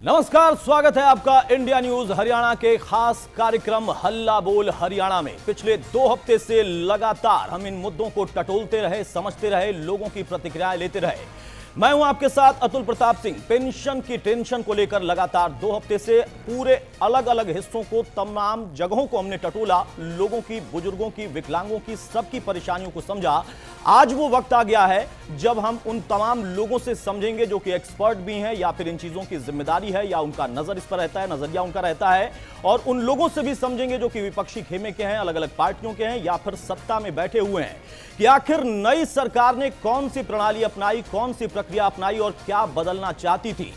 नमस्कार, स्वागत है आपका इंडिया न्यूज हरियाणा के खास कार्यक्रम हल्ला बोल हरियाणा में। पिछले 2 हफ्ते से लगातार हम इन मुद्दों को टटोलते रहे, समझते रहे, लोगों की प्रतिक्रियाएं लेते रहे। मैं हूं आपके साथ अतुल प्रताप सिंह। पेंशन की टेंशन को लेकर लगातार 2 हफ्ते से पूरे अलग अलग हिस्सों को, तमाम जगहों को हमने टटोला, लोगों की, बुजुर्गों की, विकलांगों की, सबकी परेशानियों को समझा। आज वो वक्त आ गया है जब हम उन तमाम लोगों से समझेंगे जो कि एक्सपर्ट भी हैं, या फिर इन चीजों की जिम्मेदारी है, या उनका नजर इस पर रहता है, नजरिया उनका रहता है, और उन लोगों से भी समझेंगे जो कि विपक्षी खेमे के हैं, अलग अलग पार्टियों के हैं, या फिर सत्ता में बैठे हुए हैं, कि आखिर नई सरकार ने कौन सी प्रणाली अपनाई, कौन सी प्रक्रिया अपनाई और क्या बदलना चाहती थी।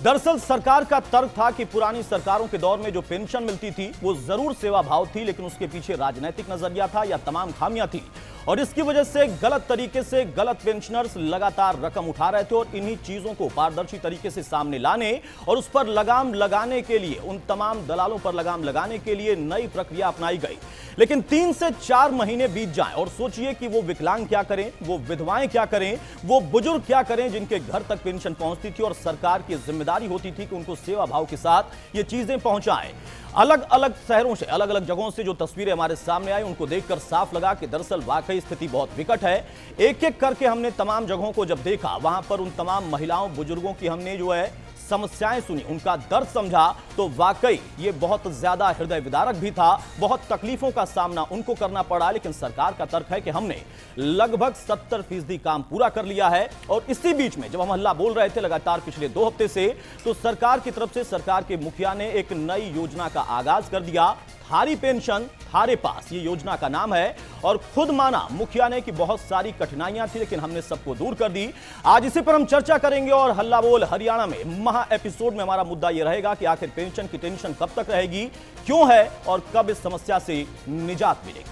दरअसल सरकार का तर्क था कि पुरानी सरकारों के दौर में जो पेंशन मिलती थी वो जरूर सेवा भाव थी, लेकिन उसके पीछे राजनीतिक नजरिया था या तमाम खामियां थी, और इसकी वजह से गलत तरीके से गलत पेंशनर्स लगातार रकम उठा रहे थे। और इन्हीं चीजों को पारदर्शी तरीके से सामने लाने और उस पर लगाम लगाने के लिए, उन तमाम दलालों पर लगाम लगाने के लिए नई प्रक्रिया अपनाई गई। लेकिन 3 से 4 महीने बीत जाएं और सोचिए कि वो विकलांग क्या करें, वो विधवाएं क्या करें, वो बुजुर्ग क्या करें जिनके घर तक पेंशन पहुंचती थी और सरकार की जिम्मेदारी होती थी कि उनको सेवा भाव के साथ ये चीजें पहुंचाएं। अलग अलग शहरों से, अलग अलग जगहों से जो तस्वीरें हमारे सामने आई, उनको देखकर साफ लगा कि दरअसल वाकई स्थिति बहुत विकट है। एक एक करके हमने तमाम जगहों को जब देखा, वहां पर उन तमाम महिलाओं, बुजुर्गों की हमने जो है समस्याएं सुनी, उनका दर्द समझा, तो वाकई ये बहुत ज्यादा हृदय विदारक भी था। बहुत तकलीफों का सामना उनको करना पड़ा, लेकिन सरकार का तर्क है कि हमने लगभग 70% काम पूरा कर लिया है। और इसी बीच में जब हम हल्ला बोल रहे थे लगातार पिछले 2 हफ्ते से, तो सरकार की तरफ से, सरकार के मुखिया ने एक नई योजना का आगाज कर दिया। थारी पेंशन थारे पास, ये योजना का नाम है। और खुद माना मुखिया ने कि बहुत सारी कठिनाइयां थी, लेकिन हमने सबको दूर कर दी। आज इसी पर हम चर्चा करेंगे और हल्ला बोल हरियाणा में महा एपिसोड में हमारा मुद्दा यह रहेगा कि आखिर पेंशन की टेंशन कब तक रहेगी, क्यों है और कब इस समस्या से निजात मिलेगी।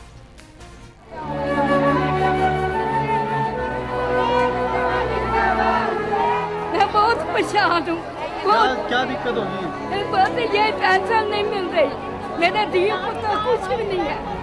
मैं बहुत परेशान हूँ। क्या दिक्कत होगी? बस ये पेंशन नहीं मिल रही, मेरे दिए पुत्र कुछ भी नहीं है।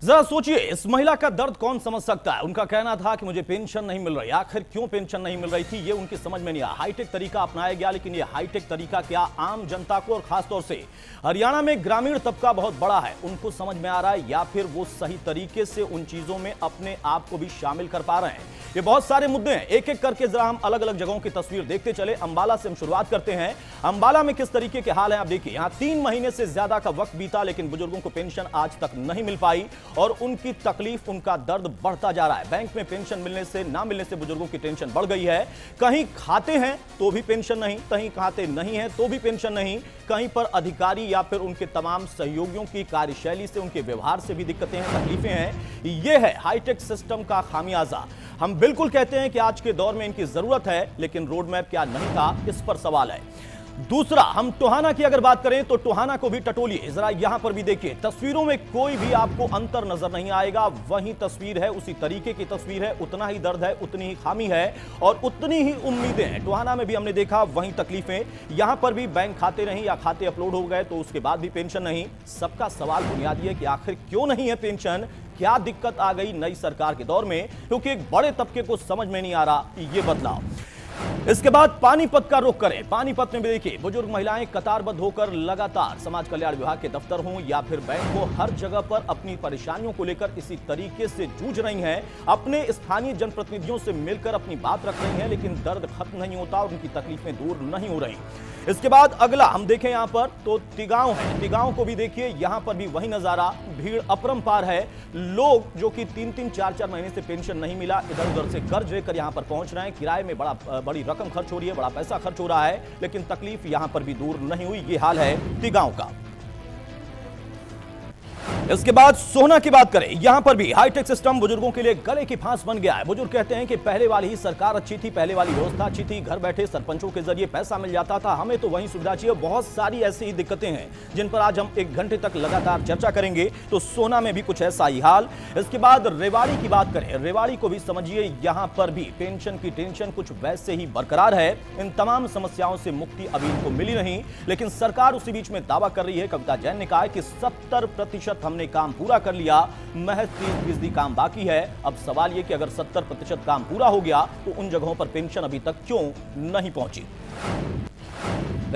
जरा सोचिए, इस महिला का दर्द कौन समझ सकता है। उनका कहना था कि मुझे पेंशन नहीं मिल रही। आखिर क्यों पेंशन नहीं मिल रही थी, ये उनकी समझ में नहीं आया। हाईटेक तरीका अपनाया गया, लेकिन ये हाईटेक तरीका क्या आम जनता को और खासतौर से हरियाणा में ग्रामीण तबका बहुत बड़ा है, उनको समझ में आ रहा है, या फिर वो सही तरीके से उन चीजों में अपने आप को भी शामिल कर पा रहे हैं। ये बहुत सारे मुद्दे हैं, एक एक करके जरा हम अलग अलग जगहों की तस्वीर देखते चले। अंबाला से हम शुरुआत करते हैं। अंबाला में किस तरीके के हाल है आप देखिए। यहां 3 महीने से ज्यादा का वक्त बीता, लेकिन बुजुर्गों को पेंशन आज तक नहीं मिल पाई और उनकी तकलीफ, उनका दर्द बढ़ता जा रहा है। बैंक में पेंशन मिलने से, ना मिलने से बुजुर्गों की टेंशन बढ़ गई है। कहीं खाते हैं तो भी पेंशन नहीं, कहीं खाते नहीं है तो भी पेंशन नहीं, कहीं पर अधिकारी या फिर उनके तमाम सहयोगियों की कार्यशैली से, उनके व्यवहार से भी दिक्कतें हैं, तकलीफें हैं। यह है हाईटेक सिस्टम का खामियाजा। हम बिल्कुल कहते हैं कि आज के दौर में इनकी जरूरत है, लेकिन रोड मैप क्या नहीं था, इस पर सवाल है। दूसरा, हम टोहाना की अगर बात करें तो टोहाना को भी टटोलिए, जरा यहां पर भी देखिए। तस्वीरों में कोई भी आपको अंतर नजर नहीं आएगा, वही तस्वीर है, उसी तरीके की तस्वीर है, उतना ही दर्द है, उतनी ही खामी है और उतनी ही उम्मीदें हैं। टोहाना में भी हमने देखा वही तकलीफें, यहां पर भी बैंक खाते नहीं या खाते अपलोड हो गए तो उसके बाद भी पेंशन नहीं। सबका सवाल बुनियादी है कि आखिर क्यों नहीं है पेंशन, क्या दिक्कत आ गई नई सरकार के दौर में, क्योंकि एक बड़े तबके को समझ में नहीं आ रहा ये बदलाव। इसके बाद पानीपत का रुख करें। पानीपत में भी देखिए, बुजुर्ग महिलाएं कतारबद्ध होकर लगातार समाज कल्याण विभाग के दफ्तर हों या फिर बैंक हो, हर जगह पर अपनी परेशानियों को लेकर इसी तरीके से जूझ रही हैं। अपने स्थानीय जनप्रतिनिधियों से मिलकर अपनी बात रख रही हैं, लेकिन दर्द खत्म नहीं होता और उनकी तकलीफें दूर नहीं हो रही। इसके बाद अगला हम देखें यहां पर तो तिगांव है। तिगांव को भी देखिए, यहां पर भी वही नजारा, भीड़ अपरंपार है। लोग जो कि 3-3, 4-4 महीने से पेंशन नहीं मिला, इधर उधर से कर्ज लेकर यहां पर पहुंच रहे हैं। किराए में बड़ी रकम खर्च हो रही है, बड़ा पैसा खर्च हो रहा है, लेकिन तकलीफ यहां पर भी दूर नहीं हुई। ये हाल है तिगांव का। इसके बाद सोहना की बात करें, यहां पर भी हाईटेक सिस्टम बुजुर्गों के लिए गले की फांस बन गया है। बुजुर्ग कहते हैं कि पहले वाली ही सरकार अच्छी थी, पहले वाली व्यवस्था अच्छी थी, घर बैठे सरपंचों के जरिए पैसा मिल जाता था, हमें तो वही सुविधा चाहिए। बहुत सारी ऐसी ही दिक्कतें हैं जिन पर आज हम 1 घंटे तक लगातार चर्चा करेंगे। तो सोहना में भी कुछ ऐसा ही हाल। इसके बाद रेवाड़ी की बात करें, रेवाड़ी को भी समझिए, यहां पर भी पेंशन की टेंशन कुछ वैसे ही बरकरार है। इन तमाम समस्याओं से मुक्ति अभी इनको मिली नहीं, लेकिन सरकार उसी बीच में दावा कर रही है, कविता जैन ने कहा कि 70% हमने हमने काम पूरा कर लिया, महज 30% काम बाकी है। अब सवाल यह कि अगर 70% काम पूरा हो गया तो उन जगहों पर पेंशन अभी तक क्यों नहीं पहुंची।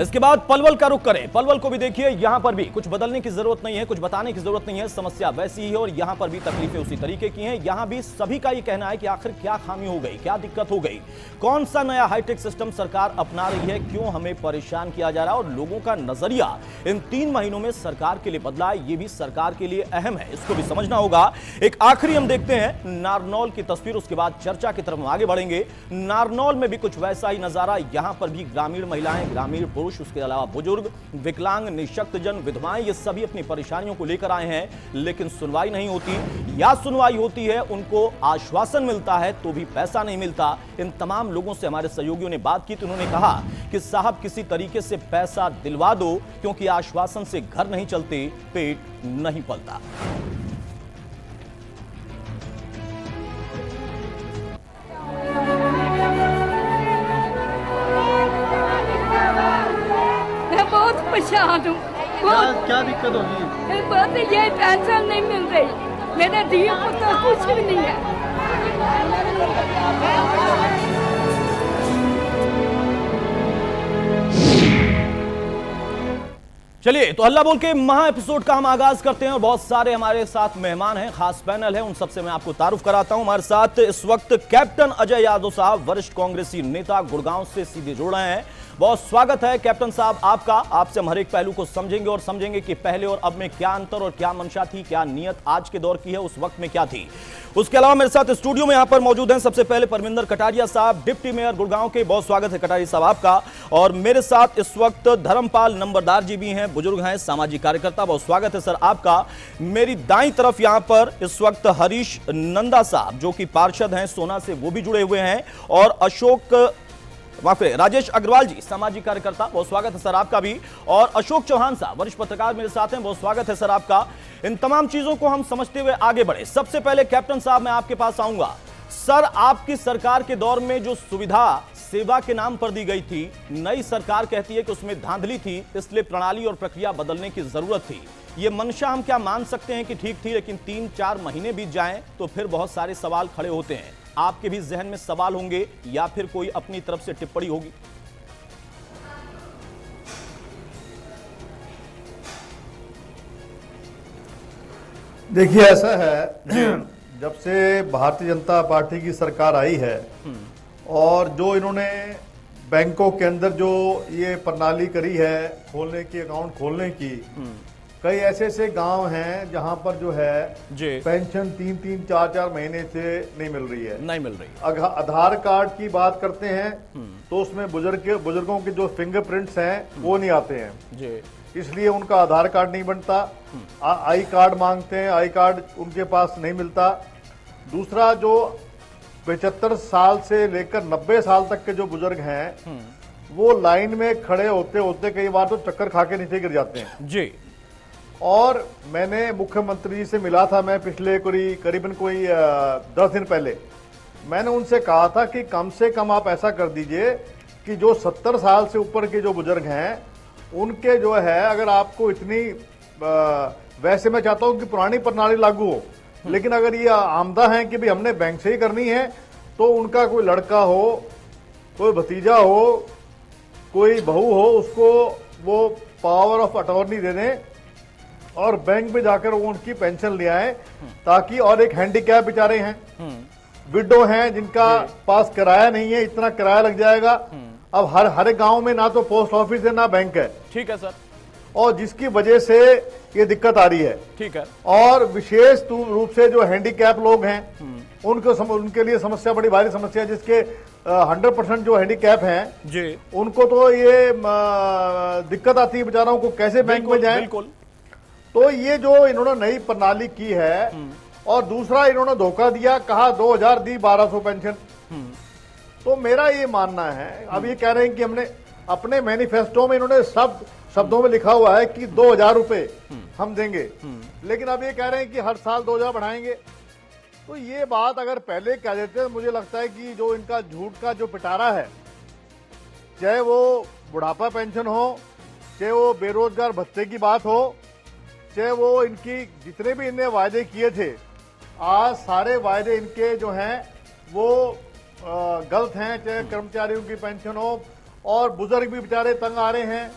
इसके बाद पलवल का रुख करें। पलवल को भी देखिए, यहां पर भी कुछ बदलने की जरूरत नहीं है, कुछ बताने की जरूरत नहीं है, समस्या वैसी ही है और यहां पर भी तकलीफें उसी तरीके की हैं। यहां भी सभी का यह कहना है कि आखिर क्या खामी हो गई, क्या दिक्कत हो गई, कौन सा नया हाईटेक सिस्टम सरकार अपना रही है, क्यों हमें परेशान किया जा रहा है और लोगों का नजरिया इन 3 महीनों में सरकार के लिए बदला है, यह भी सरकार के लिए अहम है, इसको भी समझना होगा। एक आखिरी हम देखते हैं नारनौल की तस्वीर, उसके बाद चर्चा की तरफ हम आगे बढ़ेंगे। नारनौल में भी कुछ वैसा ही नजारा, यहां पर भी ग्रामीण महिलाएं, ग्रामीण पुरुष, उसके अलावा बुजुर्ग, विकलांग, निशक्तजन, विधवाएं, ये सभी अपनी परेशानियों को लेकर आए हैं, लेकिन सुनवाई नहीं होती, या सुनवाई होती है उनको आश्वासन मिलता है तो भी पैसा नहीं मिलता। इन तमाम लोगों से हमारे सहयोगियों ने बात की तो उन्होंने कहा कि साहब किसी तरीके से पैसा दिलवा दो, क्योंकि आश्वासन से घर नहीं चलते, पेट नहीं पलता। परेशान हूँ, क्या दिक्कत होगी? बात ये पेंशन नहीं मिल रही, मेरे दिए पुत्र कुछ भी नहीं है। चलिए तो हल्ला बोल के महा एपिसोड का हम आगाज करते हैं और बहुत सारे हमारे साथ मेहमान हैं, खास पैनल है, उन सबसे मैं आपको तारुफ कराता हूं। हमारे साथ इस वक्त कैप्टन अजय यादव साहब, वरिष्ठ कांग्रेसी नेता, गुड़गांव से सीधे जुड़ रहे हैं। बहुत स्वागत है कैप्टन साहब आपका। आपसे हम हर एक पहलू को समझेंगे और समझेंगे कि पहले और अब में क्या अंतर और क्या मंशा थी, क्या नियत आज के दौर की है, उस वक्त में क्या थी। उसके अलावा मेरे साथ स्टूडियो में यहां पर मौजूद हैं सबसे पहले परमिंदर कटारिया साहब, डिप्टी मेयर गुड़गांव के। बहुत स्वागत है कटारिया साहब आपका। और मेरे साथ इस वक्त धर्मपाल नंबरदार जी भी हैं, बुजुर्ग हैं, सामाजिक कार्यकर्ता। बहुत स्वागत है सर आपका। मेरी दाईं तरफ यहां पर इस वक्त हरीश नंदा साहब जो कि पार्षद हैं सोना से, वो भी जुड़े हुए हैं। और राजेश अग्रवाल जी, सामाजिक कार्यकर्ता। बहुत स्वागत है सर आपका भी। और अशोक चौहान साहब, वरिष्ठ पत्रकार, मेरे साथ हैं। बहुत स्वागत है सर आपका। इन तमाम चीजों को हम समझते हुए आगे बढ़े। सबसे पहले कैप्टन साहब मैं आपके पास आऊंगा। सर, आपकी सरकार के दौर में जो सुविधा सेवा के नाम पर दी गई थी, नई सरकार कहती है कि उसमें धांधली थी, इसलिए प्रणाली और प्रक्रिया बदलने की जरूरत थी। ये मंशा हम क्या मान सकते हैं कि ठीक थी, लेकिन 3-4 महीने बीत जाएं तो फिर बहुत सारे सवाल खड़े होते हैं। आपके भी जहन में सवाल होंगे या फिर कोई अपनी तरफ से टिप्पणी होगी? देखिए ऐसा है, जब से भारतीय जनता पार्टी की सरकार आई है और जो इन्होंने बैंकों के अंदर जो ये प्रणाली करी है खोलने की, अकाउंट खोलने की, कई ऐसे ऐसे गांव हैं जहां पर जो है पेंशन 3-3, 4-4 महीने से नहीं मिल रही है, नहीं मिल रही। आधार कार्ड की बात करते हैं तो उसमें बुजुर्गों के जो फिंगरप्रिंट्स हैं वो नहीं आते हैं, इसलिए उनका आधार कार्ड नहीं बनता। आई कार्ड मांगते हैं, आई कार्ड उनके पास नहीं मिलता। दूसरा, जो 75 साल से लेकर 90 साल तक के जो बुजुर्ग हैं वो लाइन में खड़े होते होते कई बार तो चक्कर खा के नीचे गिर जाते हैं जी। और मैंने मुख्यमंत्री जी से मिला था, मैं पिछले करीबन 10 दिन पहले, मैंने उनसे कहा था कि कम से कम आप ऐसा कर दीजिए कि जो 70 साल से ऊपर के जो बुजुर्ग हैं उनके जो है, अगर आपको इतनी वैसे मैं चाहता हूं कि पुरानी प्रणाली लागू हो, लेकिन अगर ये आमदा है कि भी हमने बैंक से ही करनी है तो उनका कोई लड़का हो, कोई भतीजा हो, कोई बहू हो, उसको वो पावर ऑफ अटॉर्नी दे दें और बैंक में जाकर वो उनकी पेंशन ले आए, ताकि, और एक हैंडीकैप बेचारे हैं, विडो हैं जिनका पास किराया नहीं है, इतना किराया लग जाएगा। अब हर गांव में ना तो पोस्ट ऑफिस है ना बैंक है, ठीक है सर, और जिसकी वजह से ये दिक्कत आ रही है, ठीक है। और विशेष रूप से जो हैंडीकैप लोग हैं उनके लिए समस्या, बड़ी भारी समस्या, जिसके 100% जो हैंडीकैप हैं जी, उनको तो ये दिक्कत आती है बेचारों को, कैसे बैंक में जाएं। बिल्कुल। तो ये जो इन्होंने नई प्रणाली की है, और दूसरा इन्होंने धोखा दिया, कहा 2000 दी 1200 पेंशन। तो मेरा ये मानना है, अब ये कह रहे हैं कि हमने अपने मैनिफेस्टो में, इन्होंने शब्दों में लिखा हुआ है कि 2000 रुपए हम देंगे, लेकिन अब ये कह रहे हैं कि हर साल 2000 बढ़ाएंगे। तो ये बात अगर पहले कह देते हैं, मुझे लगता है कि जो इनका झूठ का जो पिटारा है, चाहे वो बुढ़ापा पेंशन हो, चाहे वो बेरोजगार भत्ते की बात हो, चाहे वो इनकी जितने भी इनने वायदे किए थे, आज सारे वायदे इनके जो हैं वो गलत हैं। चाहे कर्मचारियों की पेंशन हो, और बुजुर्ग भी बेचारे तंग आ रहे हैं,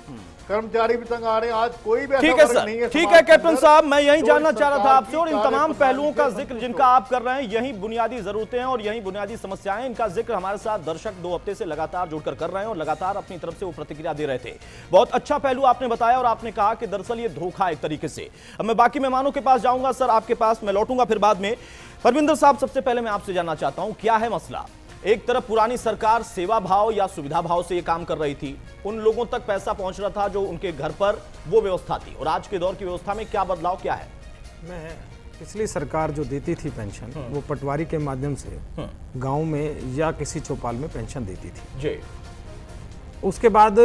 कर्मचारी भी तंग आ रहे हैं। आज कोई भी ठीक है सर, ठीक है कैप्टन साहब, मैं यही जानना चाह रहा था आपसे, और इन तमाम पहलुओं का जिक्र जिनका आप कर रहे हैं, यही बुनियादी जरूरतें हैं और यही बुनियादी समस्याएं, इनका जिक्र हमारे साथ दर्शक 2 हफ्ते से लगातार जुड़कर कर रहे हैं और लगातार अपनी तरफ से वो प्रतिक्रिया दे रहे थे। बहुत अच्छा पहलू आपने बताया और आपने कहा कि दरअसल ये धोखा एक तरीके से। अब मैं बाकी मेहमानों के पास जाऊंगा, सर आपके पास मैं लौटूंगा फिर बाद में। परविंदर साहब, सबसे पहले मैं आपसे जानना चाहता हूं, क्या है मसला? एक तरफ पुरानी सरकार सेवा भाव या सुविधा भाव से ये काम कर रही थी, उन लोगों तक पैसा पहुंच रहा था जो उनके घर पर वो व्यवस्था थी, और आज के दौर की व्यवस्था में क्या बदलाव क्या है? मैं पिछली सरकार जो देती थी पेंशन, वो पटवारी के माध्यम से गांव में या किसी चौपाल में पेंशन देती थी जी। उसके बाद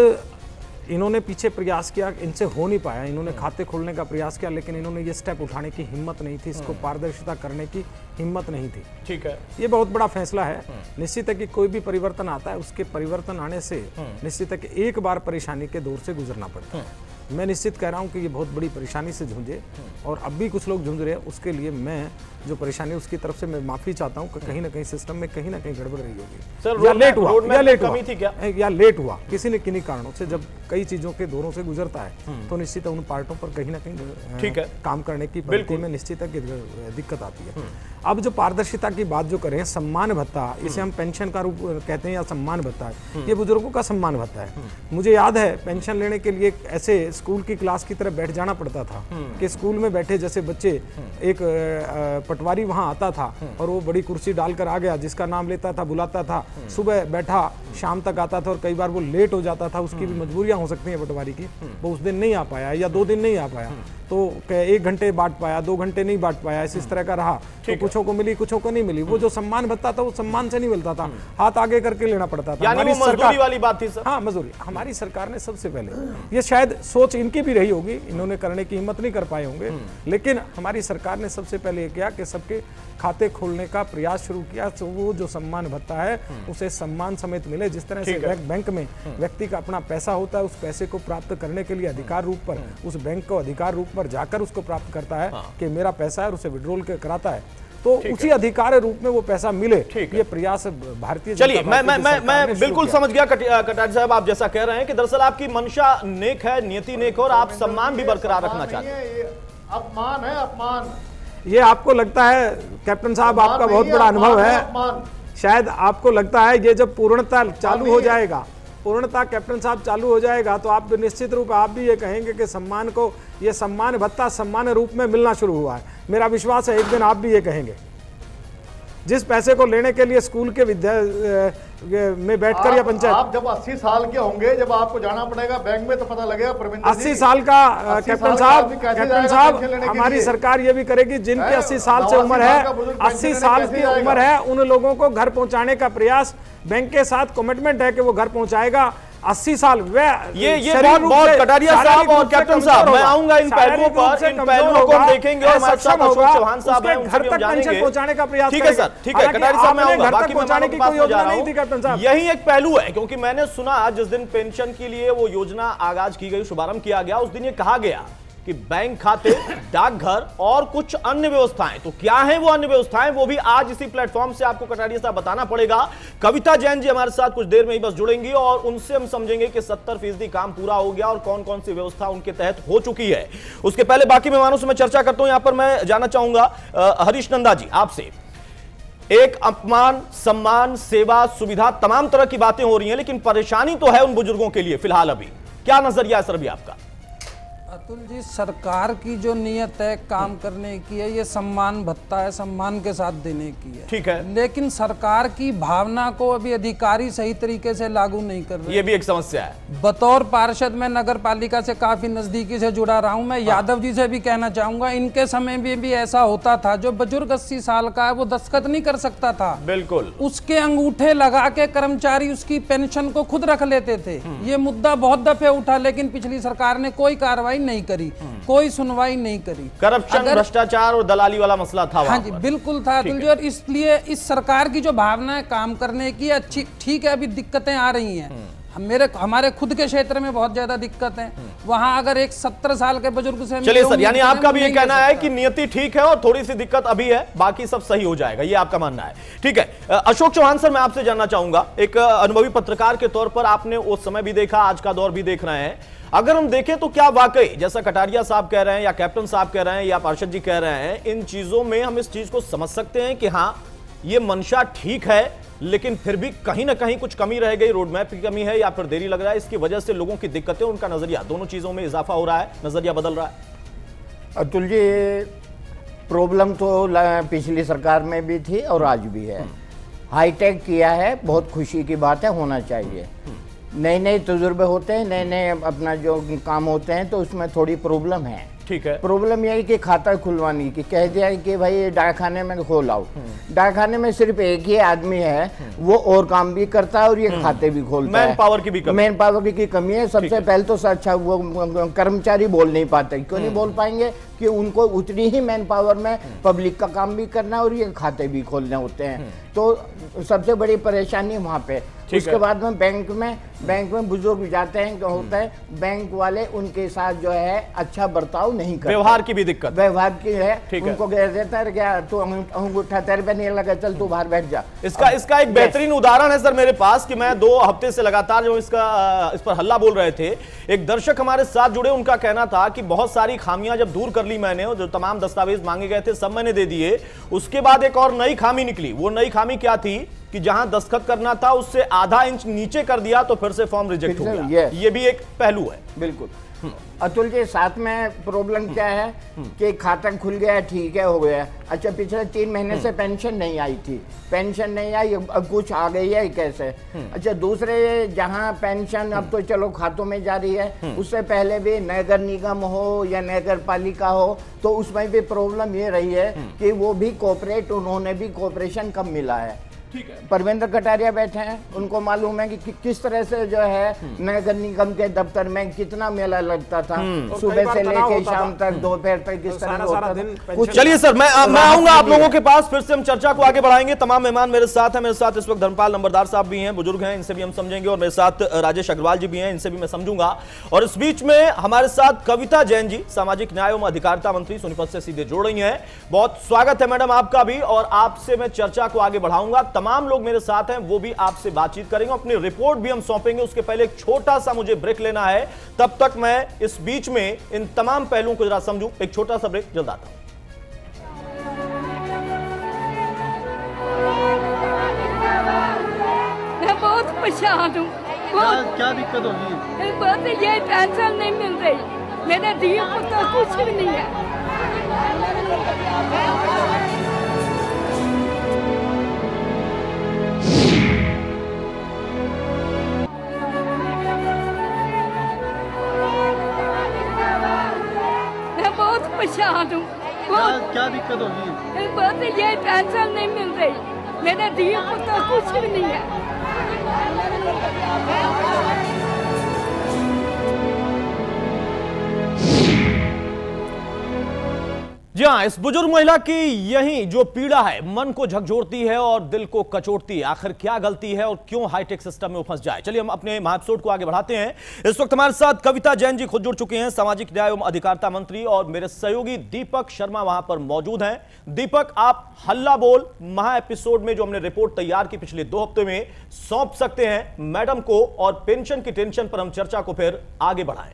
इन्होंने पीछे प्रयास किया, इनसे हो नहीं पाया, इन्होंने खाते खोलने का प्रयास किया, लेकिन इन्होंने ये स्टेप उठाने की हिम्मत नहीं थी, इसको पारदर्शिता करने की हिम्मत नहीं थी। ठीक है, ये बहुत बड़ा फैसला है। निश्चित है कि कोई भी परिवर्तन आता है, उसके परिवर्तन आने से निश्चित है कि एक बार परेशानी के दौर से गुजरना पड़ता है। मैं निश्चित कह रहा हूं कि ये बहुत बड़ी परेशानी से जूझे, और अब भी कुछ लोग जूझ रहे हैं, उसके लिए मैं जो परेशानी उसकी तरफ से मैं माफी चाहता हूं कि कहीं ना कहीं सिस्टम में कहीं ना कहीं गड़बड़ रही होगी, सर, या लेट हुआ, या लेट हुआ किसी न किन्हीं कारणों से। जब कई चीजों के दौरों से गुजरता है तो निश्चित है उन पार्टों पर कहीं ना कहीं ठीक है काम करने की प्रवृत्ति में निश्चित है कि दिक्कत आती है। अब जो पारदर्शिता की बात जो करें, सम्मान भत्ता, इसे हम पेंशन का रूप कहते हैं या सम्मान भत्ता है, ये बुजुर्गों का सम्मान भत्ता है। मुझे याद है पेंशन लेने के लिए ऐसे स्कूल की क्लास की तरह बैठ जाना पड़ता था कि स्कूल में बैठे जैसे बच्चे, एक पटवारी वहां आता था और वो बड़ी कुर्सी डालकर आ गया, जिसका नाम लेता था, बुलाता था, सुबह बैठा, शाम तक आता था, और कई बार वो लेट हो जाता था, उसकी भी मजबूरियां हो सकती हैं पटवारी की, वो उस दिन नहीं आ पाया या 2 दिन नहीं आ पाया, तो 1 घंटे बांट पाया, 2 घंटे नहीं बांट पाया, इस तरह का रहा। तो कुछों को मिली, कुछों को नहीं मिली। वो जो सम्मान भत्ता था वो सम्मान से नहीं मिलता था, हाथ आगे करके लेना पड़ता था। यानी वो मजदूरी वाली बात थी सर। हाँ, मजदूरी। हमारी सरकार ने सबसे पहले, ये शायद सोच इनकी भी रही होगी, इन्होंने करने की हिम्मत नहीं कर पाए होंगे, लेकिन हमारी सरकार ने सबसे पहले ये किया कि सबके खाते खोलने का प्रयास शुरू किया। तो वो जो सम्मान भत्ता है उसे सम्मान समेत मिले। जिस तरह से बैंक में व्यक्ति का अपना पैसा होता है, उस पैसे को प्राप्त करने के लिए अधिकार रूप पर उस बैंक को अधिकार रूप पर जाकर उसको प्राप्त करता है कि मेरा पैसा है, और उसे विड्रॉल कराता है, तो उसी अधिकार रूप में वो पैसा मिले। ये प्रयास भारतीय, चलिए मैं बिल्कुल समझ गया कटारिया साहब, आप जैसा कह रहे हैं कि दरअसल आपकी मंशा नेक है, नियति नेक है, और आप सम्मान भी बरकरार रखना चाहते हैं। अपमान है, अपमान। ये आपको लगता है कैप्टन साहब, आपका बहुत बड़ा अनुभव है, शायद आपको लगता है ये जब पूर्णता चालू हो जाएगा, पूर्णता कैप्टन साहब चालू हो जाएगा, तो आप निश्चित रूप आप भी ये कहेंगे कि सम्मान को, ये सम्मान भत्ता सम्मान रूप में मिलना शुरू हुआ है। मेरा विश्वास है एक दिन आप भी ये कहेंगे। जिस पैसे को लेने के लिए स्कूल के में बैठकर या पंचायत, आप जब 80 साल के होंगे, जब आपको जाना पड़ेगा बैंक में, तो पता लगेगा। 80 साल का कैप्टन साहब, हमारी सरकार ये भी करेगी, जिनकी 80 साल से उम्र है, 80 साल की उम्र है, उन लोगों को घर पहुंचाने का प्रयास बैंक के साथ कमिटमेंट है कि वो घर पहुंचाएगा। 80 साल ये बहुत कटारिया साहब और कैप्टन साहब, मैं आऊंगा इन पहलुओं पर, इन पहलुओं को हम देखेंगे, और हमारे साथ अशोक चौहान साहब हैं, घर तक पेंशन पहुंचाने का प्रयास। ठीक है सर, ठीक है कटारिया साहब, मैं आऊंगा, बाकी पहुंचाने की कोई योजना नहीं थी कैप्टन साहब। यही एक पहलू है, क्योंकि मैंने सुना जिस दिन पेंशन के लिए वो योजना आगाज की गई, शुभारंभ किया गया, उस दिन ये कहा गया कि बैंक खाते, डाकघर और कुछ अन्य व्यवस्थाएं। तो क्या है वो अन्य व्यवस्थाएं, वो भी आज इसी प्लेटफॉर्म से आपको कटारिया साहब बताना पड़ेगा। कविता जैन जी हमारे साथ कुछ देर में ही बस जुड़ेंगी, और उनसे हम समझेंगे कि 70% काम पूरा हो गया और कौन कौन सी व्यवस्था उनके तहत हो चुकी है। उसके पहले बाकी मेहमानों से मैं चर्चा करता हूं। यहां पर मैं जानना चाहूंगा हरीश नंदा जी आपसे, एक अपमान, सम्मान, सेवा, सुविधा, तमाम तरह की बातें हो रही हैं, लेकिन परेशानी तो है उन बुजुर्गों के लिए फिलहाल। अभी क्या नजरिया है सर अभी आपका? अतुल जी, सरकार की जो नियत है काम करने की है, ये सम्मान भत्ता है, सम्मान के साथ देने की है, ठीक है, लेकिन सरकार की भावना को अभी अधिकारी सही तरीके से लागू नहीं कर रहे। ये भी एक समस्या है। बतौर पार्षद मैं नगर पालिका से काफी नजदीकी से जुड़ा रहा हूं। मैं यादव जी से भी कहना चाहूंगा, इनके समय में भी ऐसा होता था, जो बुजुर्ग 80 साल का है वो दस्तखत नहीं कर सकता था, बिल्कुल, उसके अंगूठे लगा के कर्मचारी उसकी पेंशन को खुद रख लेते थे। ये मुद्दा बहुत दफे उठा, लेकिन पिछली सरकार ने कोई कार्रवाई नहीं करी, कोई सुनवाई नहीं करी। करप्शन, भ्रष्टाचार और दलाली वाला मसला था। हाँ जी, बिल्कुल था अतुल जी, और इसलिए इस सरकार की जो भावना है काम करने की अच्छी, ठीक है, अभी दिक्कतें आ रही हैं, हमारे खुद के क्षेत्र में बहुत ज्यादा दिक्कत है। वहां अगर एक 70 साल के बुजुर्ग से चलिए सर, यानी आपका भी ये कहना है कि नियति ठीक है और थोड़ी सी दिक्कत अभी है, बाकी सब सही हो जाएगा, ये आपका मानना है। ठीक है, अशोक चौहान सर, मैं आपसे जानना चाहूंगा, एक अनुभवी पत्रकार के तौर पर आपने उस समय भी देखा, आज का दौर भी देख रहे हैं, अगर हम देखें तो क्या वाकई जैसा कटारिया साहब कह रहे हैं या कैप्टन साहब कह रहे हैं या पार्षद जी कह रहे हैं, इन चीजों में हम इस चीज को समझ सकते हैं कि हाँ ये मंशा ठीक है, लेकिन फिर भी कहीं ना कहीं कुछ कमी रह गई, रोड मैप की कमी है या फिर देरी लग रहा है, इसकी वजह से लोगों की दिक्कतें, उनका नजरिया, दोनों चीजों में इजाफा हो रहा है, नजरिया बदल रहा है? अतुल जी, प्रॉब्लम तो पिछली सरकार में भी थी और आज भी है। हाईटेक किया है, बहुत खुशी की बात है, होना चाहिए। नए नए तजुर्बे होते हैं, नए नए अपना जो काम होते हैं, तो उसमें थोड़ी प्रॉब्लम है। ठीक है, प्रॉब्लम यह है कि खाता खुलवाने की कह दिया है कि भाई डाकखाने में खोल आओ। डाकखाने में सिर्फ एक ही आदमी है, वो और काम भी करता है और ये खाते भी खोलता है। मैन पावर की भी कमी, मैन पावर की कमी है। सबसे पहले तो अच्छा वो कर्मचारी बोल नहीं पाते। क्यों नहीं बोल पाएंगे? कि उनको उतनी ही मैन पावर में पब्लिक का काम भी करना है और ये खाते भी खोलने होते हैं। तो सबसे बड़ी परेशानी वहाँ पे। उसके बाद में बैंक में बुजुर्ग जाते हैं, क्या होता है, बैंक वाले उनके साथ जो है अच्छा बर्ताव नहीं करते। व्यवहार की भी दिक्कत, व्यवहार की है। उनको कह देता है क्या तू अंगूठा तेरे पे नहीं लगा, चल तू बाहर बैठ जा। इसका एक बेहतरीन उदाहरण है सर मेरे पास, कि मैं 2 हफ्ते से लगातार जो इस पर हल्ला बोल रहे थे, एक दर्शक हमारे साथ जुड़े, उनका कहना था कि बहुत सारी खामियां जब दूर कर ली मैंने, और जो तमाम दस्तावेज मांगे गए थे सब मैंने दे दिए, उसके बाद एक और नई खामी निकली। वो नई खामी क्या थी कि जहां दस्तखत करना था उससे आधा इंच नीचे कर दिया तो फिर से फॉर्म रिजेक्ट हो गया। ये भी एक पहलू है। बिल्कुल अतुल जी, साथ में प्रॉब्लम क्या है कि खाता खुल गया, ठीक है, हो गया। अच्छा, पिछले 3 महीने से पेंशन नहीं आई थी, पेंशन नहीं आई, अब कुछ आ गई है कैसे? अच्छा, दूसरे जहां पेंशन अब तो चलो खातों में जा रही है, उससे पहले भी नगर निगम हो या नगर पालिका हो, तो उसमें भी प्रॉब्लम ये रही है कि वो भी कोऑपरेट, उन्होंने भी कोऑपरेशन कम मिला है। ठीक है, परवेंद्र कटारिया बैठे हैं, उनको मालूम है कि किस तरह से जो है नगर निगम के दफ्तर में कितना मेला लगता था, सुबह से लेके शाम तक, दोपहर तक, किस तरह होता था। चलिए सर, मैं आऊंगा आप लोगों के पास, फिर से हम चर्चा को आगे बढ़ाएंगे। तमाम मेहमान मेरे साथ हैं, मेरे साथ इस वक्त धर्मपाल नंबरदार साहब भी हैं, बुजुर्ग हैं, इनसे भी हम समझेंगे, और मेरे साथ राजेश अग्रवाल जी भी हैं, इनसे भी मैं समझूंगा। और इस बीच में हमारे साथ कविता जैन जी, सामाजिक न्याय एवं अधिकारिता मंत्री, सोनीपत से सीधे जुड़ रही हैं। बहुत स्वागत है मैडम आपका भी, और आपसे मैं चर्चा को आगे बढ़ाऊंगा। तमाम लोग मेरे साथ हैं, वो भी आपसे बातचीत करेंगे, अपनी रिपोर्ट भी हम सौंपेंगे। उसके पहले एक छोटा सा मुझे ब्रेक लेना है, तब तक मैं इस बीच में इन तमाम पहलुओं को जरा समझूं। एक छोटा सा ब्रेक, जल्द आता हूं। मैं बहुत परेशान हूँ। क्या दिक्कत होगी? बहुत ये पेंशन नहीं मिल रही, मेरे दिए पुत्र कुछ भी नहीं है। परेशान हूँ। क्या दिक्कत होगी? बहुत ये पेंशन नहीं मिल रही, मेरे दिए पुत्र कुछ भी नहीं है। जी हाँ, इस बुजुर्ग महिला की यही जो पीड़ा है, मन को झकझोरती है और दिल को कचोटती है। आखिर क्या गलती है और क्यों हाईटेक सिस्टम में फंस जाए? चलिए हम अपने एपिसोड को आगे बढ़ाते हैं। इस वक्त हमारे साथ कविता जैन जी खुद जुड़ चुके हैं, सामाजिक न्याय एवं अधिकारिता मंत्री, और मेरे सहयोगी दीपक शर्मा वहां पर मौजूद हैं। दीपक, आप हल्ला बोल महा एपिसोड में जो हमने रिपोर्ट तैयार की पिछले 2 हफ्ते में, सौंप सकते हैं मैडम को, और पेंशन की टेंशन पर हम चर्चा को फिर आगे बढ़ाएं।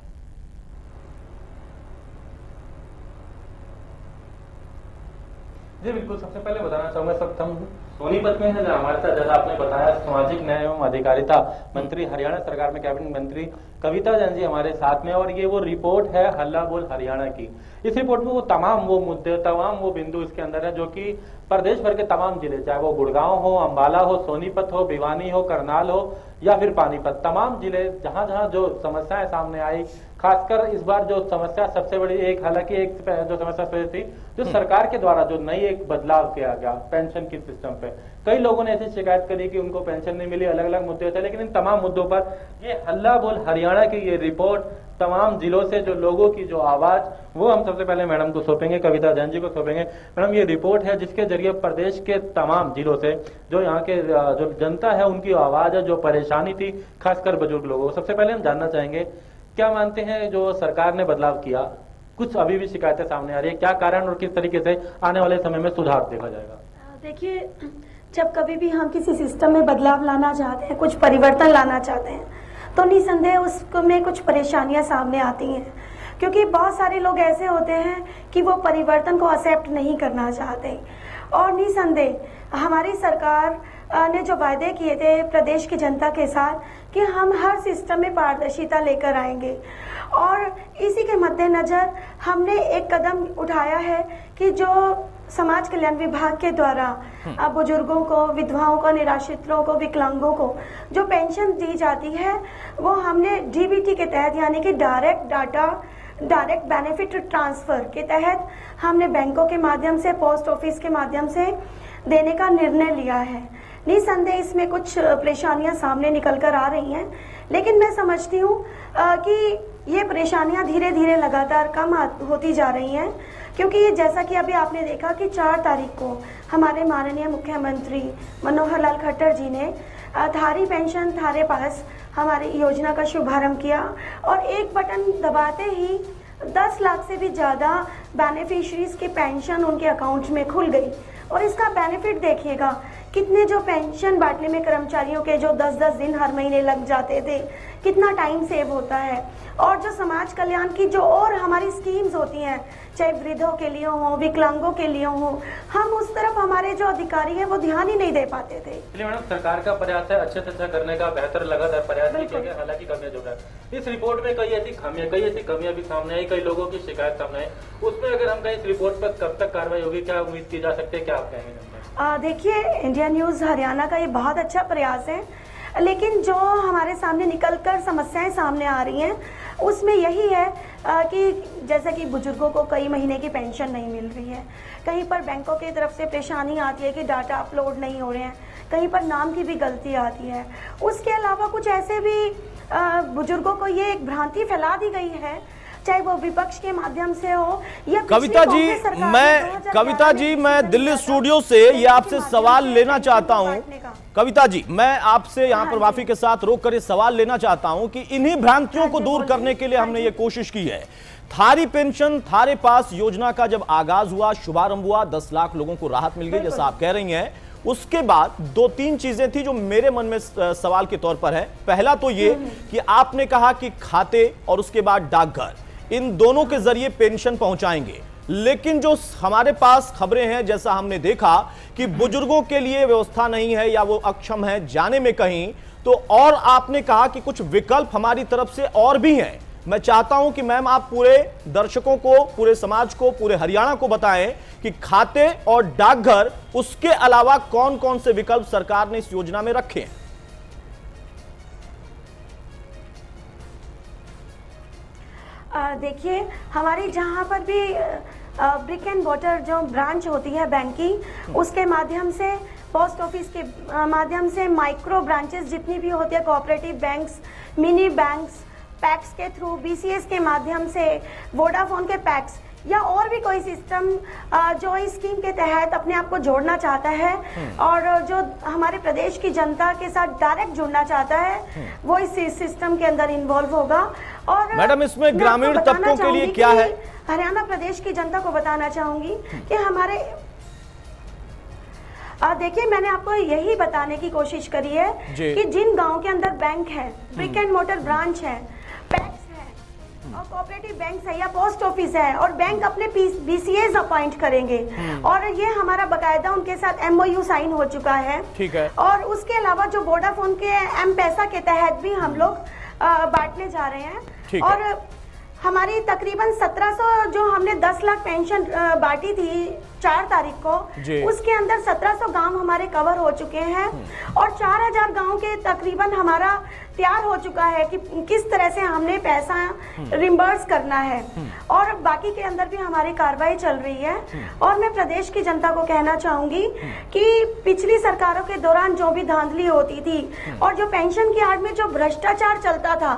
जी बिल्कुल, सबसे पहले बताना चाहूंगा सब हम सोनीपत में है, हमारे साथ जैसा आपने बताया सामाजिक न्याय एवं अधिकारिता मंत्री, हरियाणा सरकार में कैबिनेट मंत्री कविता जैन जी हमारे साथ में, और ये वो रिपोर्ट है हल्ला बोल हरियाणा की। इस रिपोर्ट में वो तमाम वो मुद्दे, तमाम वो बिंदु इसके अंदर है जो कि प्रदेश भर के तमाम जिले, चाहे वो गुड़गांव हो, अंबाला हो, सोनीपत हो, भिवानी हो, करनाल हो या फिर पानीपत, तमाम जिले जहां जहां जो समस्याएं सामने आई, खासकर इस बार जो समस्या सबसे बड़ी, एक हालांकि एक जो समस्या थी जो सरकार के द्वारा जो नई एक बदलाव किया गया पेंशन की सिस्टम पे, कई लोगों ने ऐसी शिकायत करी कि उनको पेंशन नहीं मिली, अलग अलग मुद्दे थे, लेकिन इन तमाम मुद्दों पर ये हल्ला बोल हरियाणा की ये रिपोर्ट तमाम जिलों से जो लोगों की जो आवाज, वो हम सबसे पहले मैडम को सौंपेंगे, कविता जैन जी को सौंपेंगे। मैडम, ये रिपोर्ट है जिसके जरिए प्रदेश के तमाम जिलों से जो यहाँ के जो जनता है उनकी आवाज है, जो परेशानी थी खासकर बुजुर्ग लोगों को। सबसे पहले हम जानना चाहेंगे, क्या मानते हैं जो सरकार ने बदलाव किया, कुछ अभी भी शिकायतें सामने आ रही है, क्या कारण और किस तरीके से आने वाले समय में सुधार देखा जाएगा? देखिए, जब कभी भी हम किसी सिस्टम में बदलाव लाना चाहते हैं, कुछ परिवर्तन लाना चाहते हैं, तो निसंदेह उसमें कुछ परेशानियां सामने आती हैं, क्योंकि बहुत सारे लोग ऐसे होते हैं कि वो परिवर्तन को एक्सेप्ट नहीं करना चाहते। और निसंदेह हमारी सरकार ने जो वायदे किए थे प्रदेश की जनता के साथ कि हम हर सिस्टम में पारदर्शिता लेकर आएंगे, और इसी के मद्देनजर हमने एक कदम उठाया है कि जो समाज कल्याण विभाग के द्वारा बुजुर्गों को, विधवाओं को, निराश्रितों को, विकलांगों को जो पेंशन दी जाती है, वो हमने डीबीटी के तहत यानी कि डायरेक्ट बेनिफिट ट्रांसफर के तहत हमने बैंकों के माध्यम से, पोस्ट ऑफिस के माध्यम से देने का निर्णय लिया है। निसंदेह इसमें कुछ परेशानियां सामने निकल कर आ रही हैं, लेकिन मैं समझती हूँ कि ये परेशानियां धीरे धीरे लगातार कम होती जा रही हैं, क्योंकि जैसा कि अभी आपने देखा कि 4 तारीख को हमारे माननीय मुख्यमंत्री मनोहर लाल खट्टर जी ने थारी पेंशन थारे पास हमारी योजना का शुभारंभ किया, और एक बटन दबाते ही 10 लाख से भी ज़्यादा बेनिफिशरीज की पेंशन उनके अकाउंट में खुल गई। और इसका बेनिफिट देखिएगा, कितने जो पेंशन बांटने में कर्मचारियों के जो 10-10 दिन हर महीने लग जाते थे, कितना टाइम सेव होता है। और जो समाज कल्याण की जो और हमारी स्कीम्स होती हैं, चाहे वृद्धों के लिए हो, विकलांगों के लिए हो, हम उस तरफ हमारे जो अधिकारी हैं वो ध्यान ही नहीं दे पाते थे। मैडम, सरकार का प्रयास है अच्छे से अच्छा करने का, बेहतर लगातार प्रयास किया गया, हालांकि कमियां जो है इस रिपोर्ट में कई ऐसी कमियां भी सामने आई, कई लोगों की शिकायत सामने आई, उसमें अगर हम कहीं इस रिपोर्ट पर कब तक कार्रवाई होगी, क्या उम्मीद की जा सकती है, क्या आप कहेंगे? देखिए, इंडिया न्यूज़ हरियाणा का ये बहुत अच्छा प्रयास है, लेकिन जो हमारे सामने निकलकर समस्याएं सामने आ रही हैं उसमें यही है कि जैसे कि बुजुर्गों को कई महीने की पेंशन नहीं मिल रही है, कहीं पर बैंकों की तरफ से परेशानी आती है कि डाटा अपलोड नहीं हो रहे हैं, कहीं पर नाम की भी गलती आती है। उसके अलावा कुछ ऐसे भी बुजुर्गों को ये एक भ्रांति फैला दी गई है, चाहे वो विपक्ष के माध्यम से हो या कविता जी, मैं दिल्ली स्टूडियो से ये आपसे सवाल लेना चाहता हूं। कविता जी, मैं आपसे यहाँ पर माफी के साथ रोक कर ये सवाल लेना चाहता हूं कि इन्हीं भ्रांतियों को दूर करने के लिए हमने ये कोशिश की है। थारी पेंशन थारे पास योजना का जब आगाज हुआ, शुभारंभ हुआ, 10 लाख लोगों को राहत मिल गई, जैसा आप कह रही हैं। उसके बाद 2-3 चीजें थी जो मेरे मन में सवाल के तौर पर है। पहला तो ये कि आपने कहा कि खाते और उसके बाद डाकघर, इन दोनों के जरिए पेंशन पहुंचाएंगे, लेकिन जो हमारे पास खबरें हैं, जैसा हमने देखा कि बुजुर्गों के लिए व्यवस्था नहीं है या वो अक्षम है जाने में कहीं, तो और आपने कहा कि कुछ विकल्प हमारी तरफ से और भी हैं। मैं चाहता हूं कि मैम आप पूरे दर्शकों को, पूरे समाज को, पूरे हरियाणा को बताएं कि खाते और डाकघर, उसके अलावा कौन कौन से विकल्प सरकार ने इस योजना में रखे हैं। देखिए, हमारी जहाँ पर भी ब्रिक एंड वाटर जो ब्रांच होती है बैंक की, उसके माध्यम से, पोस्ट ऑफिस के माध्यम से, माइक्रो ब्रांचेस जितनी भी होती है, cooperative banks, mini banks, PACS के थ्रू, बीसीएस के माध्यम से, वोडाफोन के पैक्स या और भी कोई सिस्टम जो इस स्कीम के तहत अपने आप को जोड़ना चाहता है और जो हमारे प्रदेश की जनता के साथ डायरेक्ट जुड़ना चाहता है, वो इस सिस्टम के अंदर इन्वॉल्व होगा। और मैडम, इसमें ग्रामीण तबकों के लिए क्या है? हरियाणा प्रदेश की जनता को बताना चाहूंगी कि हमारे देखिए, मैंने आपको यही बताने की कोशिश करी है कि जिन गांव के अंदर बैंक है, ब्रिक एंड मोटर ब्रांच है, पैक्स है और कोऑपरेटिव बैंक है या पोस्ट ऑफिस है, और बैंक अपने बीसीएस अपॉइंट करेंगे, और ये हमारा बकायदा उनके साथ एमओयू साइन हो चुका है। ठीक है। और उसके अलावा जो वोडाफोन के एम पैसा के तहत भी हम लोग बांटने जा रहे हैं, और हमारी तकरीबन 1700 जो हमने 10 लाख पेंशन बांटी थी 4 तारीख को, उसके अंदर 1700 गांव हमारे कवर हो चुके हैं, और 4000 गांव के तकरीबन हमारा तैयार हो चुका है कि किस तरह से हमने पैसा रिम्बर्स करना है, और बाकी के अंदर भी हमारी कार्रवाई चल रही है। और मैं प्रदेश की जनता को कहना चाहूंगी कि पिछली सरकारों के दौरान जो भी धांधली होती थी और जो पेंशन की आड़ में जो भ्रष्टाचार चलता था,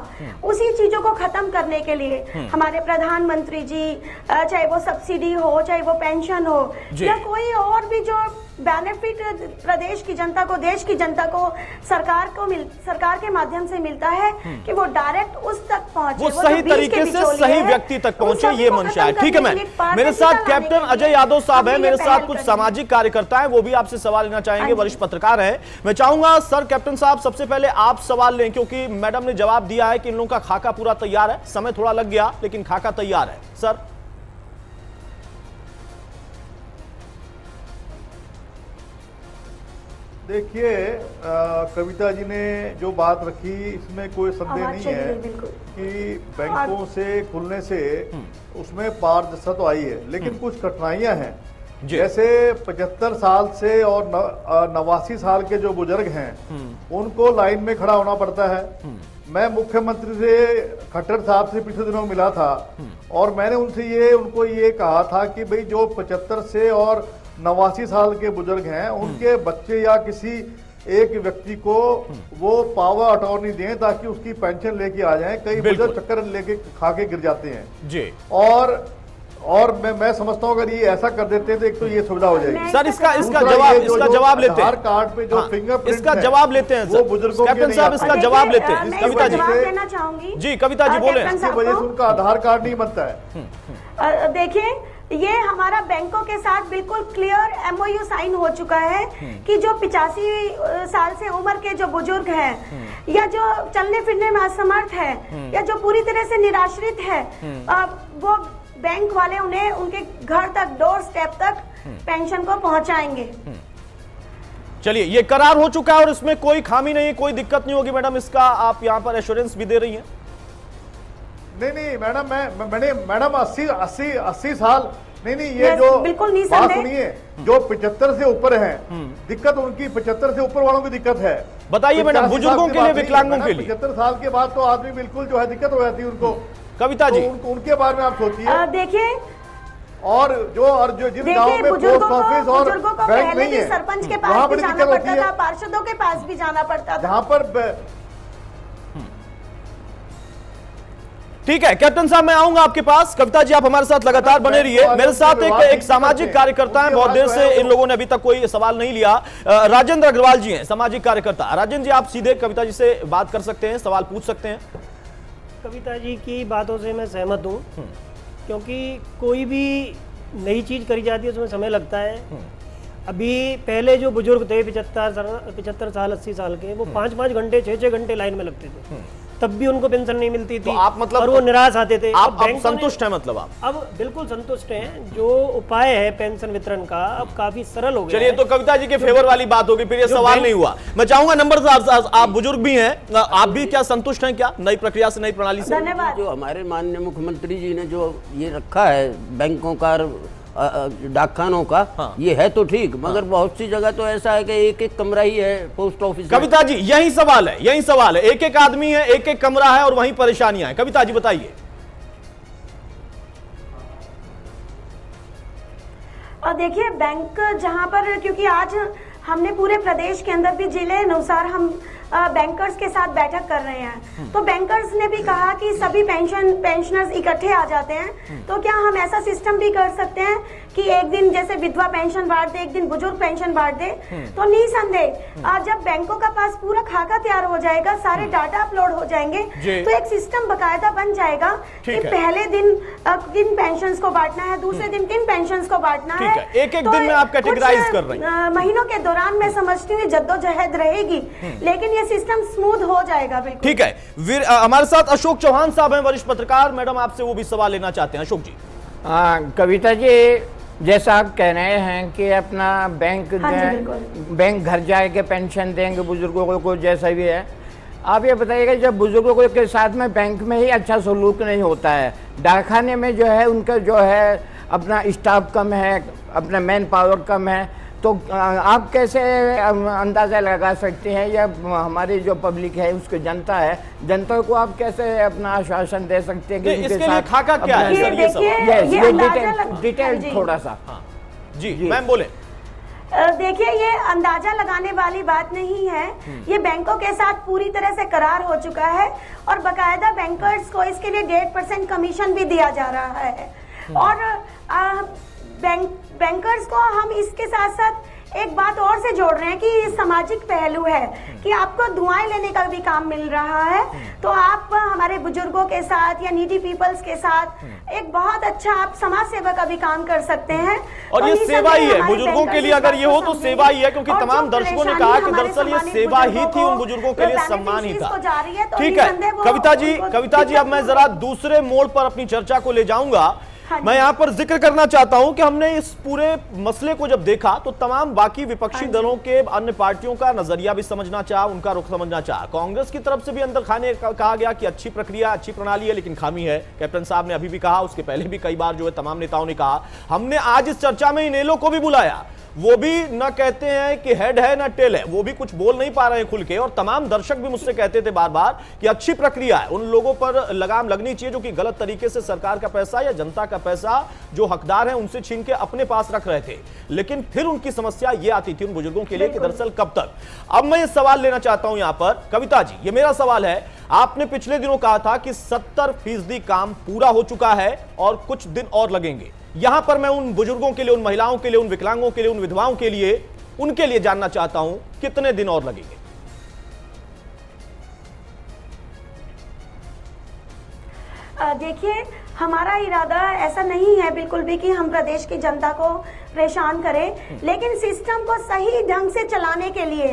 उसी चीजों को खत्म करने के लिए हमारे प्रधानमंत्री जी, चाहे वो सब्सिडी हो, चाहे वो पेंशन हो, या कोई और भी जो बेनिफिट प्रदेश की जनता को, देश की जनता को सरकार के माध्यम से मिलता है, कि वो डायरेक्ट उस तक पहुंचे, वो सही तरीके से सही व्यक्ति तक पहुंचे, ये मंशा है। ठीक है, मैं मेरे साथ कैप्टन अजय यादव साहब है, मेरे साथ कुछ सामाजिक कार्यकर्ता है, वो भी आपसे सवाल लेना चाहेंगे, वरिष्ठ पत्रकार है। मैं चाहूंगा सर, कैप्टन साहब सबसे पहले आप सवाल लें, क्योंकि मैडम ने जवाब दिया है कि इन लोगों का खाका पूरा तैयार है, समय थोड़ा लग गया लेकिन खाका तैयार है। सर देखिए, कविता जी ने जो बात रखी, इसमें कोई संदेह नहीं है कि बैंकों से खुलने से उसमें पारदर्शिता तो आई है, लेकिन कुछ कठिनाइयां हैं। जैसे 75 साल से और 89 साल के जो बुजुर्ग हैं, उनको लाइन में खड़ा होना पड़ता है। मैं मुख्यमंत्री से, खट्टर साहब से पिछले दिनों मिला था, और मैंने उनको ये कहा था कि भाई जो 75 से और 89 साल के बुजुर्ग हैं, उनके बच्चे या किसी एक व्यक्ति को वो पावर अटॉर्नी दें, ताकि उसकी पेंशन लेके आ जाएं। कई बुजुर्ग चक्कर लेके खा के गिर जाते हैं जी। और मैं समझता हूँ अगर ये ऐसा कर देते हैं तो एक तो ये सुविधा हो जाएगी। सर इसका जवाब लेते हैं, आधार कार्ड पे जो फिंगरप्रिंट, इसका जवाब लेते हैं वो बुजुर्गों, कैप्टन साहब इसका जवाब लेते हैं। कविता जी देना चाहूंगी जी, कविता जी बोले। इसकी वजह से उनका आधार कार्ड नहीं बनता है। देखिए, ये हमारा बैंकों के साथ बिल्कुल क्लियर MOU साइन हो चुका है कि जो 85 साल से उम्र के जो बुजुर्ग हैं, या जो चलने फिरने में असमर्थ है, या जो पूरी तरह से निराश्रित है, वो बैंक वाले उन्हें उनके घर तक, डोर स्टेप तक पेंशन को पहुंचाएंगे। चलिए, ये करार हो चुका है और इसमें कोई खामी नहीं है, कोई दिक्कत नहीं होगी। मैडम, इसका आप यहाँ पर एश्योरेंस भी दे रही हैं? नहीं मैडम, मैडम 80 साल नहीं, ये जो बिल्कुल नहीं बात सुनिए, जो 75 से ऊपर हैं, दिक्कत उनकी 75 से ऊपर वालों की दिक्कत है। बताइए मैडम, बुजुर्गों के लिए, विकलांगों के लिए। 75 साल के बाद तो आदमी बिल्कुल जो है दिक्कत हो जाती है उनको। कविता जी, उनके बारे में आप सोचिए। देखिए, और जो जिन गाँव में पोस्ट ऑफिस और बैंक नहीं है, सरपंच के पास भी जाना पड़ता था, पार्षदों के पास भी जाना पड़ता था, जहाँ पर। ठीक है कैप्टन साहब, मैं आऊंगा आपके पास। कविता जी, आप हमारे साथ लगातार बने रहिए। मेरे साथ एक सामाजिक कार्यकर्ता है, बहुत देर से इन लोगों ने अभी तक कोई सवाल नहीं लिया। राजेंद्र अग्रवाल जी हैं, सामाजिक कार्यकर्ता। राजेंद्र जी, आप सीधे कविता जी से बात कर सकते हैं, सवाल पूछ सकते हैं। कविता जी की बातों से मैं सहमत हूँ, क्योंकि कोई भी नई चीज करी जाती है उसमें समय लगता है। अभी पहले जो बुजुर्ग थे 75 साल 80 साल के, वो 5-5 घंटे 6-6 घंटे लाइन में लगते थे, तब भी उनको पेंशन नहीं मिलती थी। तो आप मतलब, और वो निराश आते थे। आप संतुष्ट हैं? मतलब आप अब बिल्कुल संतुष्ट हैं। जो उपाय है पेंशन वितरण का, अब काफी सरल हो गया। चलिए, तो कविता जी के फेवर वाली बात होगी, फिर ये सवाल नहीं हुआ। मैं चाहूंगा नंबर साहब, आप बुजुर्ग भी हैं, आप भी क्या संतुष्ट हैं क्या नई प्रक्रिया से, नई प्रणाली से? धन्यवाद। जो हमारे माननीय मुख्यमंत्री जी ने जो ये रखा है बैंकों का, डाकखानों का, हाँ। ये है तो ठीक, मगर बहुत सी जगह तो ऐसा है कि एक कमरा ही है पोस्ट ऑफिस। कविता जी, यही सवाल है, एक आदमी है, एक कमरा है और वहीं परेशानियां हैं। कविता जी बताइए। और देखिए, बैंक जहां पर, क्योंकि आज हमने पूरे प्रदेश के अंदर भी जिले अनुसार हम बैंकर्स के साथ बैठक कर रहे हैं, तो बैंकर्स ने भी कहा कि सभी पेंशनर्स इकट्ठे आ जाते हैं, तो क्या हम ऐसा सिस्टम भी कर सकते हैं कि एक दिन जैसे विधवा पेंशन बांट दे, एक दिन बुजुर्ग पेंशन बांट दे। तो निसंदेह जब बैंकों का पास पूरा खाका तैयार हो जाएगा, सारे डाटा अपलोड हो जाएंगे, तो एक सिस्टम बकायदा बन जाएगा कि पहले दिन किन पेंशन को बांटना है, दूसरे दिन किन पेंशन को बांटना है। एक दिन में आप कैटेगराइज कर रहे हैं। महीनों के दौरान मैं समझती हूँ जद्दोजहद रहेगी, लेकिन ये सिस्टम स्मूथ हो जाएगा। बिल्कुल ठीक है। हमारे साथ अशोक चौहान साहब हैं, वरिष्ठ पत्रकार। मैडम, आपसे वो भी सवाल लेना चाहते हैं। अशोक जी। कविता जी, जैसा आप कह रहे हैं कि अपना बैंक बैंक घर जाके पेंशन देंगे बुजुर्गों को, जैसा भी है, आप ये बताइएगा, जब बुजुर्गों के साथ में बैंक में ही अच्छा सलूक नहीं होता है, डाकखाने में जो है उनका जो है अपना स्टाफ कम है, अपना मैन पावर कम है, तो आप कैसे अंदाजा लगा सकते हैं, या हमारी जो पब्लिक है उसको जनता है, जनता को आप कैसे अपना आश्वासन दे सकते हैं कि इसके लिए खाका क्या है सर? ये डिटेल थोड़ा सा। जी मैम बोले। देखिए, ये अंदाजा लगाने वाली बात नहीं है, ये बैंकों के साथ पूरी तरह से करार हो चुका है और बकायदा बैंकर्स को इसके लिए 1.5% कमीशन भी दिया जा रहा है। और बैंकर्स को हम इसके साथ साथ एक बात और से जोड़ रहे हैं कि ये सामाजिक पहलू है कि आपको दुआएं लेने का भी काम मिल रहा है। तो आप हमारे बुजुर्गों के साथ या नीडी पीपल्स के साथ एक बहुत अच्छा आप समाज सेवा का भी काम कर सकते हैं। और ये सेवा ही है बुजुर्गों के लिए, अगर ये हो तो सेवा ही है, क्योंकि तमाम दर्शकों ने कहा कि दरअसल ये सेवा ही थी, उन बुजुर्गों के लिए सम्मान ही था। ठीक है कविता जी, अब मैं जरा दूसरे मोड़ पर अपनी चर्चा को ले जाऊंगा। मैं यहां पर जिक्र करना चाहता हूं कि हमने इस पूरे मसले को जब देखा तो तमाम बाकी विपक्षी दलों के अन्य पार्टियों का नजरिया भी समझना चाहा, उनका रुख समझना चाहा। कांग्रेस की तरफ से भी अंदर खाने कहा गया कि अच्छी प्रक्रिया, अच्छी प्रणाली है, लेकिन खामी है। कैप्टन साहब ने अभी भी कहा, उसके पहले भी कई बार जो है तमाम नेताओं ने कहा। हमने आज इस चर्चा में इनेलो को भी बुलाया, वो भी न कहते हैं कि हेड है न टेल है, वो भी कुछ बोल नहीं पा रहे हैं खुल के। और तमाम दर्शक भी मुझसे कहते थे बार बार कि अच्छी प्रक्रिया है, उन लोगों पर लगाम लगनी चाहिए जो कि गलत तरीके से सरकार का पैसा या जनता का पैसा जो हकदार हैं उनसे छीन के अपने पास रख रहे थे। लेकिन फिर उनकी समस्या ये आती थी उन बुजुर्गों के लिए कि दरअसल कब तक। अब मैं ये सवाल लेना चाहता हूं यहां पर, कविता जी, ये मेरा सवाल है। आपने पिछले दिनों कहा था कि 70% काम पूरा हो चुका है और कुछ दिन और लगेंगे। यहां पर मैं उन बुजुर्गों के लिए, उन महिलाओं के लिए, उन विकलांगों के लिए, उन विधवाओं के लिए, उनके लिए जानना चाहता हूं कितने दिन और लगेंगे? देखिए, हमारा इरादा ऐसा नहीं है बिल्कुल भी कि हम प्रदेश की जनता को परेशान करें, लेकिन सिस्टम को सही ढंग से चलाने के लिए,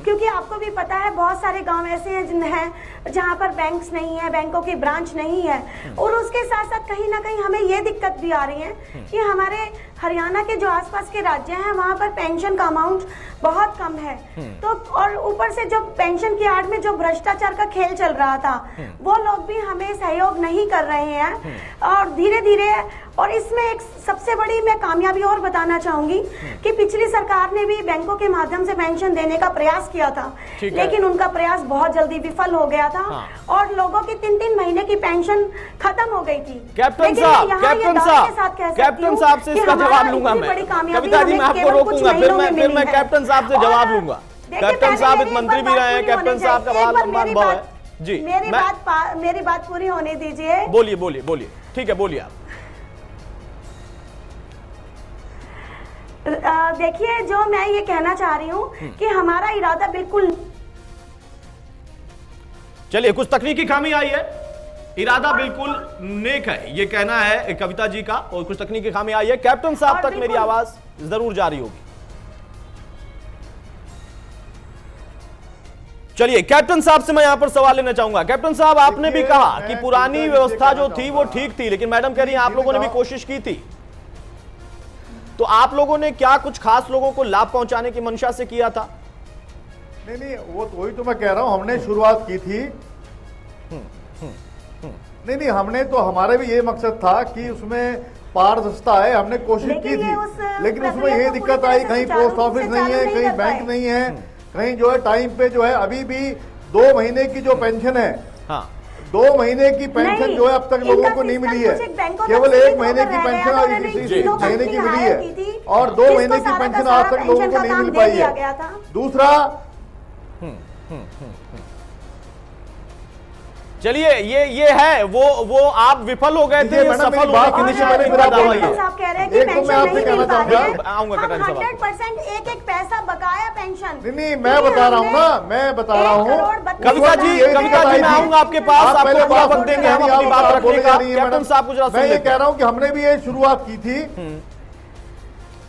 क्योंकि आपको भी पता है बहुत सारे गांव ऐसे हैं जहां पर बैंक्स नहीं है, बैंकों की ब्रांच नहीं है। और उसके साथ साथ कहीं ना कहीं हमें ये दिक्कत भी आ रही है कि हमारे हरियाणा के जो आसपास के राज्य हैं वहां पर पेंशन का अमाउंट बहुत कम है। तो और ऊपर से जो पेंशन की आड़ में जो भ्रष्टाचार का खेल चल रहा था, वो लोग भी हमें सहयोग नहीं कर रहे हैं। और धीरे धीरे, और इसमें एक सबसे बड़ी मैं कामयाबी और बताना चाहूंगी कि पिछली सरकार ने भी बैंकों के माध्यम से पेंशन देने का प्रयास किया था, लेकिन उनका प्रयास बहुत जल्दी विफल हो गया था। और लोगों की 3-3 महीने की पेंशन खत्म हो गई थी। कैप्टन साहब से इसका जवाब लूंगा मैं। कविता जी, मैं आपको रोकूंगा, फिर मैं कैप्टन साहब से जवाब लूंगा। कैप्टन साहब एक मंत्री भी रहे हैं, कैप्टन साहब का बहुत लंबा अनुभव है जी। मेरी बात पूरी होने दीजिए। बोलिए। ठीक है, बोलिए आप। देखिए, जो मैं ये कहना चाह रही हूँ कि हमारा इरादा बिल्कुल, चलिए, कुछ तकनीकी खामी आई है, इरादा बिल्कुल नेक है, ये कहना है कविता जी का, और कुछ तकनीकी खामी आई है। कैप्टन साहब तक मेरी आवाज जरूर जा रही होगी। चलिए, कैप्टन साहब से मैं यहां पर सवाल लेना चाहूंगा। कैप्टन साहब, आपने भी कहा कि पुरानी व्यवस्था जो थी वो ठीक थी, लेकिन मैडम कह रही हैं आप लोगों ने भी कोशिश की थी। तो आप लोगों ने क्या कुछ खास लोगों को लाभ पहुंचाने की मंशा से किया था? नहीं, वो वही तो मैं कह रहा हूं, हमने शुरुआत की थी। नहीं, हमने तो, हमारा भी ये मकसद था कि उसमें पारदर्शिता है, हमने कोशिश की थी, लेकिन उसमें ये दिक्कत आई, कहीं पोस्ट ऑफिस नहीं है, कहीं बैंक नहीं है, कहीं जो है टाइम पे जो है, अभी भी 2 महीने की जो पेंशन है, 2 महीने की पेंशन जो है अब तक लोगों को नहीं मिली है। केवल 1 महीने की पेंशन और इस महीने की मिली है, और 2 महीने की पेंशन आज तक लोगों को नहीं मिल पाई है। दूसरा, चलिए, ये है वो आप विफल हो गए थे, सफल होने की दिशा में आप कह रहे हैं कि पेंशन नहीं मिल पा रही है। 100% एक पैसा बकाया पेंशन। नहीं, मैं बता रहा हूँ ना, मैं बता रहा हूँ। कविता जी, मैं आऊंगा आपके पास, आपको पूरा वक्त देंगे हम अपनी बात रखने का। कैप्टन साहब कुछ, मैं ये कह रहा हूँ कि हमने भी ये शुरुआत की थी।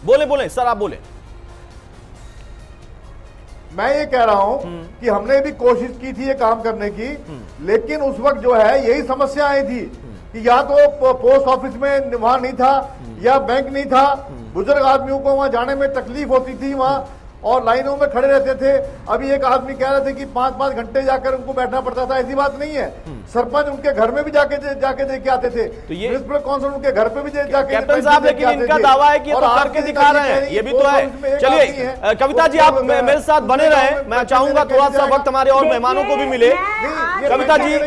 बोले सर, आप बोले। मैं ये कह रहा हूं कि हमने भी कोशिश की थी ये काम करने की, लेकिन उस वक्त जो है यही समस्या आई थी कि या तो पोस्ट ऑफिस में वहां नहीं था, या बैंक नहीं था, बुजुर्ग आदमियों को वहां जाने में तकलीफ होती थी, वहां और लाइनों में खड़े रहते थे। अभी एक आदमी कह रहे थे कि 5-5 घंटे जाकर उनको बैठना पड़ता था। ऐसी बात नहीं है, सरपंच उनके घर में भी जाके दे के आते थे, म्युनिसिपल काउंसिल उनके घर पे भी जाके। कैप्टन साहब, लेकिन इनका दावा है कि ये तो करके दिखा रहे हैं, ये भी तो है। चलिए कविता जी, आप मेरे साथ बने रहे, मैं चाहूंगा थोड़ा सा वक्त हमारे और मेहमानों को भी मिले। कविता जी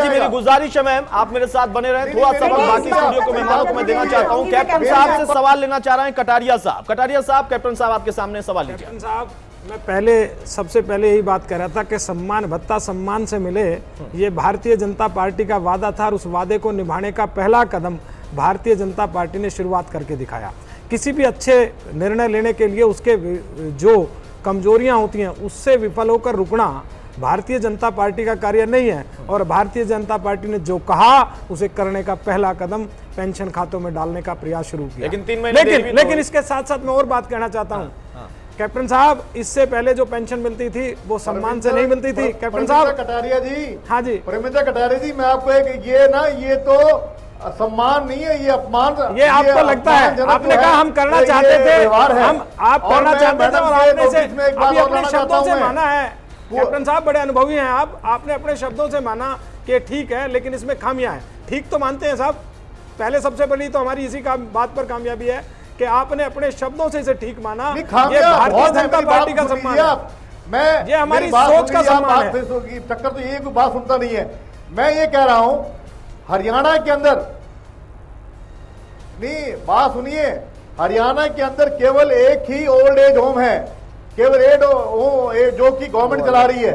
मेरी गुजारिश है मैम, आप मेरे साथ बने रहे, थोड़ा सा वक्त बाकी स्टूडियो को मेहमानों को मैं देना चाहता हूँ। कैप्टन साहब से सवाल लेना चाह रहे हैं कटारिया साहब। कटारिया साहब, कैप्टन साहब आपके सामने सवाल लीजिए। कैप्टन साहब, मैं सबसे पहले यही बात कह रहा था कि सम्मान भत्ता सम्मान से मिले, ये भारतीय जनता पार्टी का वादा था और उस वादे को निभाने का पहला कदम भारतीय जनता पार्टी ने शुरुआत करके दिखाया। किसी भी अच्छे निर्णय लेने के लिए उसके जो कमजोरियां होती हैं उससे विफल होकर रुकना भारतीय जनता पार्टी का कार्य नहीं है। और भारतीय जनता पार्टी ने जो कहा उसे करने का पहला कदम पेंशन खातों में डालने का प्रयास शुरू किया। लेकिन 3 महीने लेकिन इसके साथ साथ मैं और बात कहना चाहता हूँ कैप्टन साहब, इससे पहले जो पेंशन मिलती थी वो सम्मान से नहीं मिलती थी। कैप्टन साहब कटारिया जी, हाँ जी प्रेमिता कटारिया जी, मैं आपको एक ये तो सम्मान नहीं है, ये अपमान। ये आपको लगता है, आपने कहा हम करना चाहते थे, हम आप करना चाहते थे और आपने से अभी अपने शब्दों से माना है। कैप्टन साहब बड़े अनुभवी हैं आप, आपने अपने शब्दों से माना कि ठीक है लेकिन इसमें खामियां हैं। ठीक तो मानते हैं साहब, पहले सबसे बड़ी तो हमारी इसी का बात पर कामयाबी है कि आपने अपने शब्दों से इसे ठीक माना। ये भारतीय जनता पार्टी का सम्मान है, मैं ये हमारी सोच का सम्मान है। चक्कर तो ये कोई बात सुनता नहीं है। मैं ये कह रहा हूं हरियाणा के अंदर, नहीं बात सुनिए, हरियाणा के अंदर केवल एक ही ओल्ड एज होम है, केवल जो कि गवर्नमेंट चला रही है।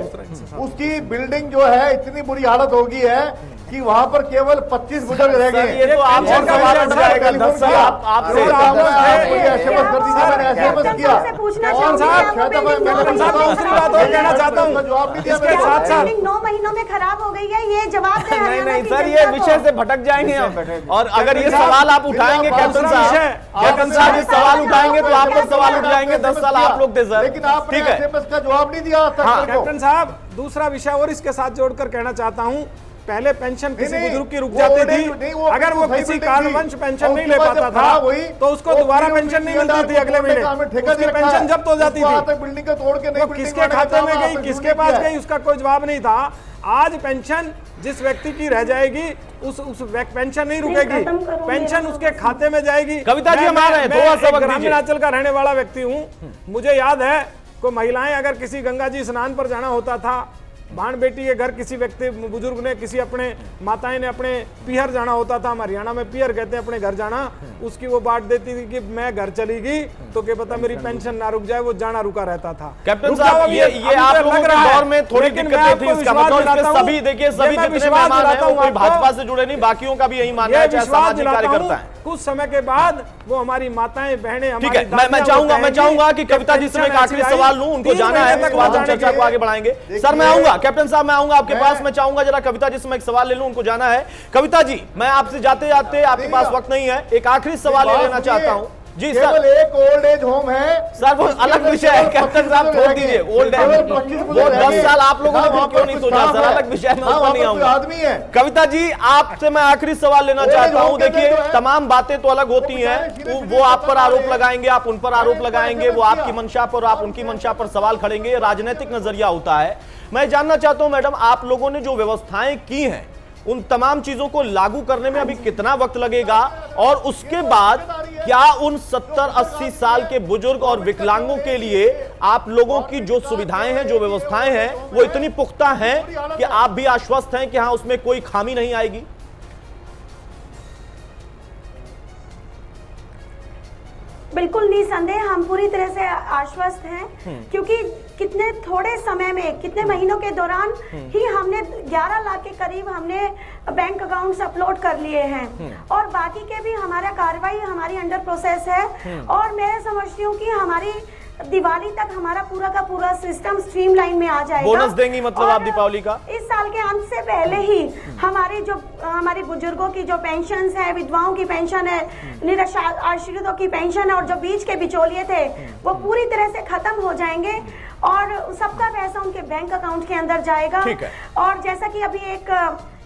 उसकी बिल्डिंग जो है इतनी बुरी हालत होगी है कि वहां पर केवल 25 बुजुर्ग रह गए। ये तो आप सवाल उठ जाएगा 10 साल आपसे एसएमएस कर दीजिए, मैंने एसएमएस किया। कैप्टन साहब दूसरी बात और कहना चाहता हूँ, इसके साथ साथ 9 महीनों में खराब हो गई है, ये जवाब नहीं सर, ये विषय से भटक जाएंगे हम। और अगर ये सवाल आप उठाएंगे कैप्टन साहब ये सवाल उठाएंगे तो आप लोग सवाल उठ जाएंगे। 10 साल आप लोग दे सर, लेकिन आपने एसएमएस का जवाब नहीं दिया। कैप्टन साहब दूसरा विषय और इसके साथ जोड़कर कहना चाहता हूँ, पहले पेंशन किसी बुजुर्ग की रुक जाती थी, अगर वो किसी कारणवश पेंशन नहीं ले पाता था तो उसको दोबारा पेंशन नहीं मिलती थी, अगले महीने उसकी पेंशन जब्त हो जाती थी। बिल्डिंग को तोड़ के वो किसके खाते में गई, किसके पास गई, उसका कोई जवाब नहीं था। आज पेंशन जिस व्यक्ति की रह जाएगी उस पेंशन नहीं रुकेगी, पेंशन उसके खाते में जाएगी। कविता जी हमारे ग्रामीण अंचल का रहने वाला व्यक्ति हूँ, मुझे याद है को महिलाएं अगर किसी गंगा जी स्नान पर जाना होता था, भाण बेटी के घर किसी व्यक्ति बुजुर्ग ने, किसी अपने माताएं ने अपने पीहर जाना होता था, हम हरियाणा में पीहर कहते हैं अपने घर जाना, उसकी वो बात देती थी कि मैं घर चलेगी तो क्या पता मेरी पेंशन ना रुक जाए, वो जाना रुका रहता था। कैप्टन साहब ये आप लोगों के दौर में थोड़ी दिक्कतें थी, इसका मतलब सभी देखिए सभी जितने मेहमान हैं वो कोई भाजपा से जुड़े नहीं, बाकियों का भी यही मानना है, चाहे सामाजिक कार्यकर्ता है। कुछ समय के बाद वो हमारी माताएं बहनें, ठीक है, मैं चाहूंगा कि कविता जी से मैं एक आखिरी सवाल लूं, उनको जाना है, उसके बाद हम चर्चा को आगे बढ़ाएंगे। सर मैं आऊंगा, कैप्टन साहब मैं आऊंगा आपके पास, मैं चाहूंगा जरा कविता जी से मैं एक सवाल ले लूं, उनको जाना है। कविता जी मैं आपसे जाते जाते, आपके पास वक्त नहीं है, एक आखिरी सवाल ले लेना चाहता हूं। जी सर, केवल एक ओल्ड एज होम है सर, वो अलग विषय है। कैप्टन साहब छोड़ दीजिए ओल्ड एज, वो 10 साल आप लोगों ने भी क्यों नहीं सोचा सर, अलग विषय में ऊपर नहीं आऊंगा। आदमी है कविता जी आपसे मैं आखिरी सवाल लेना चाहता हूं। देखिए तमाम बातें तो अलग होती हैं, वो आप पर आरोप लगाएंगे, आप उन पर आरोप लगाएंगे, वो आपकी मंशा पर, आप उनकी मंशा पर सवाल खड़ेंगे, राजनीतिक नजरिया होता है। मैं जानना चाहता हूं मैडम, आप लोगों ने जो व्यवस्थाएं की हैं उन तमाम चीजों को लागू करने में अभी कितना वक्त लगेगा, और उसके बाद क्या उन 70-80 साल के बुजुर्ग और विकलांगों के लिए आप लोगों की जो सुविधाएं हैं, जो व्यवस्थाएं हैं, वो इतनी पुख्ता हैं कि आप भी आश्वस्त हैं कि हां उसमें कोई खामी नहीं आएगी? बिल्कुल निसंदेह हम पूरी तरह से आश्वस्त हैं, क्योंकि कितने थोड़े समय में, कितने महीनों के दौरान ही हमने 11 लाख के करीब हमने बैंक अकाउंट्स अपलोड कर लिए हैं, और बाकी के भी हमारा कार्रवाई हमारी अंडर प्रोसेस है। और मैं समझती हूँ कि हमारी दिवाली तक हमारा पूरा का पूरा सिस्टम स्ट्रीमलाइन में आ जाएगा। बोनस देंगी मतलब आप दीपावली का? इस साल के अंत से पहले ही हमारी बुजुर्गों की जो पेंशन है, विधवाओं की पेंशन है, निराश्रितों की पेंशन है, और जो बीच के बिचौलिए थे वो पूरी तरह से खत्म हो जाएंगे, और सबका पैसा उनके बैंक अकाउंट के अंदर जाएगा। और जैसा कि अभी एक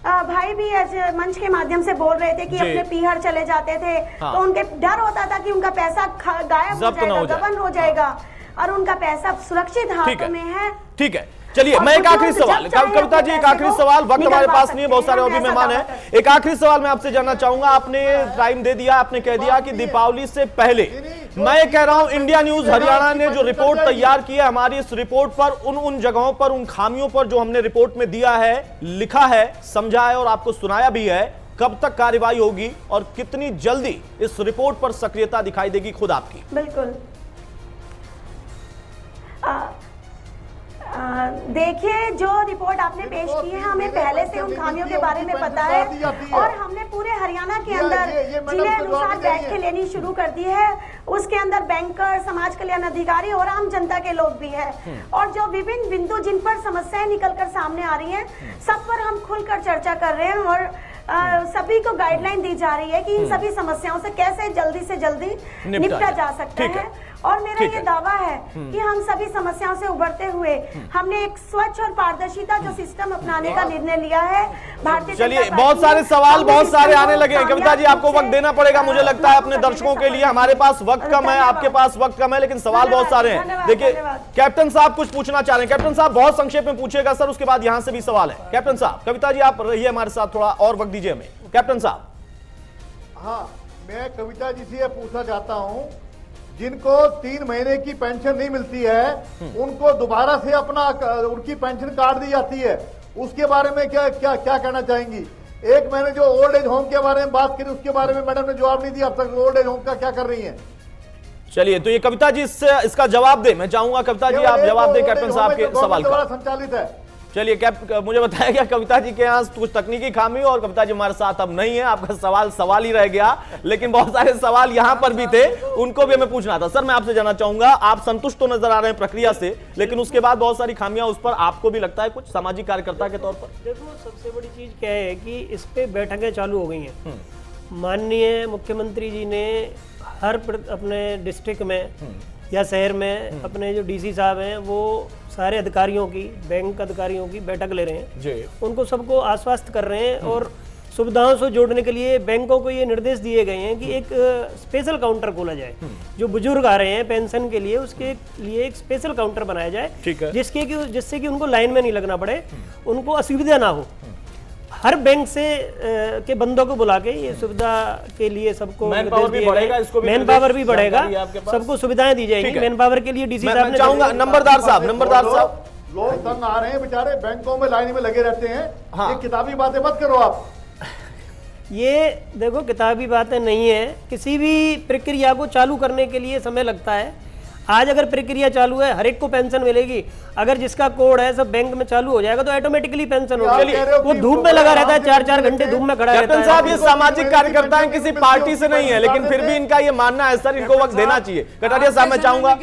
भाई भी मंच के माध्यम से बोल रहे थे कि अपने पीहर चले जाते थे तो उनके डर होता था कि उनका पैसा गायब हो जाएगा, गबन हो जाएगा। और उनका पैसा सुरक्षित हाथों में है। ठीक है, चलिए मैं एक आखिरी सवाल, कविता जी एक आखिरी सवाल, वक्त हमारे पास नहीं है, बहुत सारे और भी मेहमान हैं, एक आखिरी सवाल मैं आपसे जानना चाहूंगा। आपने टाइम दे दिया, आपने कह दिया कि दीपावली से पहले, मैं कह रहा हूं इंडिया न्यूज हरियाणा ने जो रिपोर्ट तैयार की है, हमारी इस रिपोर्ट पर उन जगहों पर, उन खामियों पर जो हमने रिपोर्ट में दिया है, लिखा है, समझा है और आपको सुनाया भी है, कब तक कार्रवाई होगी और कितनी जल्दी इस रिपोर्ट पर सक्रियता दिखाई देगी खुद आपकी? बिल्कुल, देखिए जो रिपोर्ट आपने पेश की है, हमें पहले से उन खामियों के बारे में पता है और हमने पूरे हरियाणा के अंदर जिले अनुसार बैठकें लेनी शुरू कर दी है। उसके अंदर बैंकर, समाज कल्याण अधिकारी और आम जनता के लोग भी हैं और जो विभिन्न बिंदु जिन पर समस्याएं निकलकर सामने आ रही हैं, सब पर हम खुलकर चर्चा कर रहे हैं और सभी को गाइडलाइन दी जा रही है कि इन सभी समस्याओं से कैसे जल्दी से जल्दी निपटा जा सकता है। और मेरा ये दावा है कि हम सभी समस्याओं से उभरते हुए हमने एक स्वच्छ और पारदर्शिता जो सिस्टम अपनाने का निर्णय लिया है। भारतीय चलिए, बहुत सारे सवाल बहुत सारे आने लगे हैं। कविता जी आपको वक्त देना पड़ेगा, मुझे लगता है अपने दर्शकों के लिए। हमारे पास वक्त कम है, आपके पास वक्त कम है, लेकिन सवाल बहुत सारे हैं। देखिए कैप्टन साहब कुछ पूछना चाह रहे हैं। कैप्टन साहब बहुत संक्षेप में पूछेगा सर, उसके बाद यहां से भी सवाल है। कैप्टन साहब, कविता जी आप रहिए हमारे साथ, थोड़ा और वक्त दीजिए हमें। कैप्टन साहब। हाँ, मैं कविता जी से पूछना चाहता हूं, जिनको 3 महीने की पेंशन नहीं मिलती है, उनको दोबारा से अपना उनकी पेंशन काट दी जाती है, उसके बारे में क्या क्या क्या कहना चाहेंगी? एक मैंने जो ओल्ड एज होम के बारे में बात करी, उसके बारे में मैडम ने जवाब नहीं दिया अब तक, ओल्ड एज होम का क्या कर रही है? चलिए, तो ये कविता जी इसका जवाब दे, मैं चाहूंगा कविता जी आप जवाब दे कैप्टन साहब के सवाल का। संचालित है। चलिए, मुझे बताया गया कविता जी के यहाँ कुछ तकनीकी खामी और कविता जी हमारे साथ अब नहीं है, आपका सवाल ही रह गया, लेकिन बहुत सारे सवाल यहाँ पर भी थे, उनको भी हमें पूछना था। सर मैं आपसे जानना चाहूंगा, आप संतुष्ट तो नजर आ रहे हैं प्रक्रिया से, लेकिन उसके बाद बहुत सारी खामियां उस पर आपको भी लगता है कुछ सामाजिक कार्यकर्ता के तौर पर? देखो, सबसे बड़ी चीज क्या है कि इस पे बैठकें चालू हो गई हैं। माननीय मुख्यमंत्री जी ने हर अपने डिस्ट्रिक्ट में या शहर में अपने जो डीसी साहब हैं वो सारे अधिकारियों की, बैंक अधिकारियों की बैठक ले रहे हैं जी। उनको सबको आश्वस्त कर रहे हैं और सुविधाओं से जोड़ने के लिए बैंकों को ये निर्देश दिए गए हैं कि एक स्पेशल काउंटर खोला जाए। जो बुजुर्ग आ रहे हैं पेंशन के लिए, उसके लिए एक स्पेशल काउंटर बनाया जाए, जिससे कि उनको लाइन में नहीं लगना पड़े, उनको असुविधा ना हो। हर बैंक से के बंदों को बुला के ये सुविधा के लिए सबको मैन पावर भी बढ़ेगा, सबको सुविधाएं दी जाएंगी। मैन पावर के लिए डीसी साहब ने चाहूंगा नंबरदार साहब लोग तंग आ रहे हैं बेचारे, बैंकों में लाइन में लगे रहते हैं। हाँ। ये किताबी बातें मत करो आप। ये देखो, किताबी बातें नहीं है, किसी भी प्रक्रिया को चालू करने के लिए समय लगता है। आज अगर प्रक्रिया चालू है, हर एक को पेंशन मिलेगी। अगर जिसका कोड है सब बैंक में चालू हो जाएगा तो ऑटोमेटिकली पेंशन होगी। वो धूप में लगा रहता है, 4-4 घंटे धूप में खड़ा रहता है। कैप्टन साहब, ये सामाजिक कार्यकर्ता है, किसी पार्टी से नहीं है, लेकिन फिर भी इनका ये मानना है सर, इनको वक्त देना चाहिए। कटारिया साहब मैं चाहूंगा,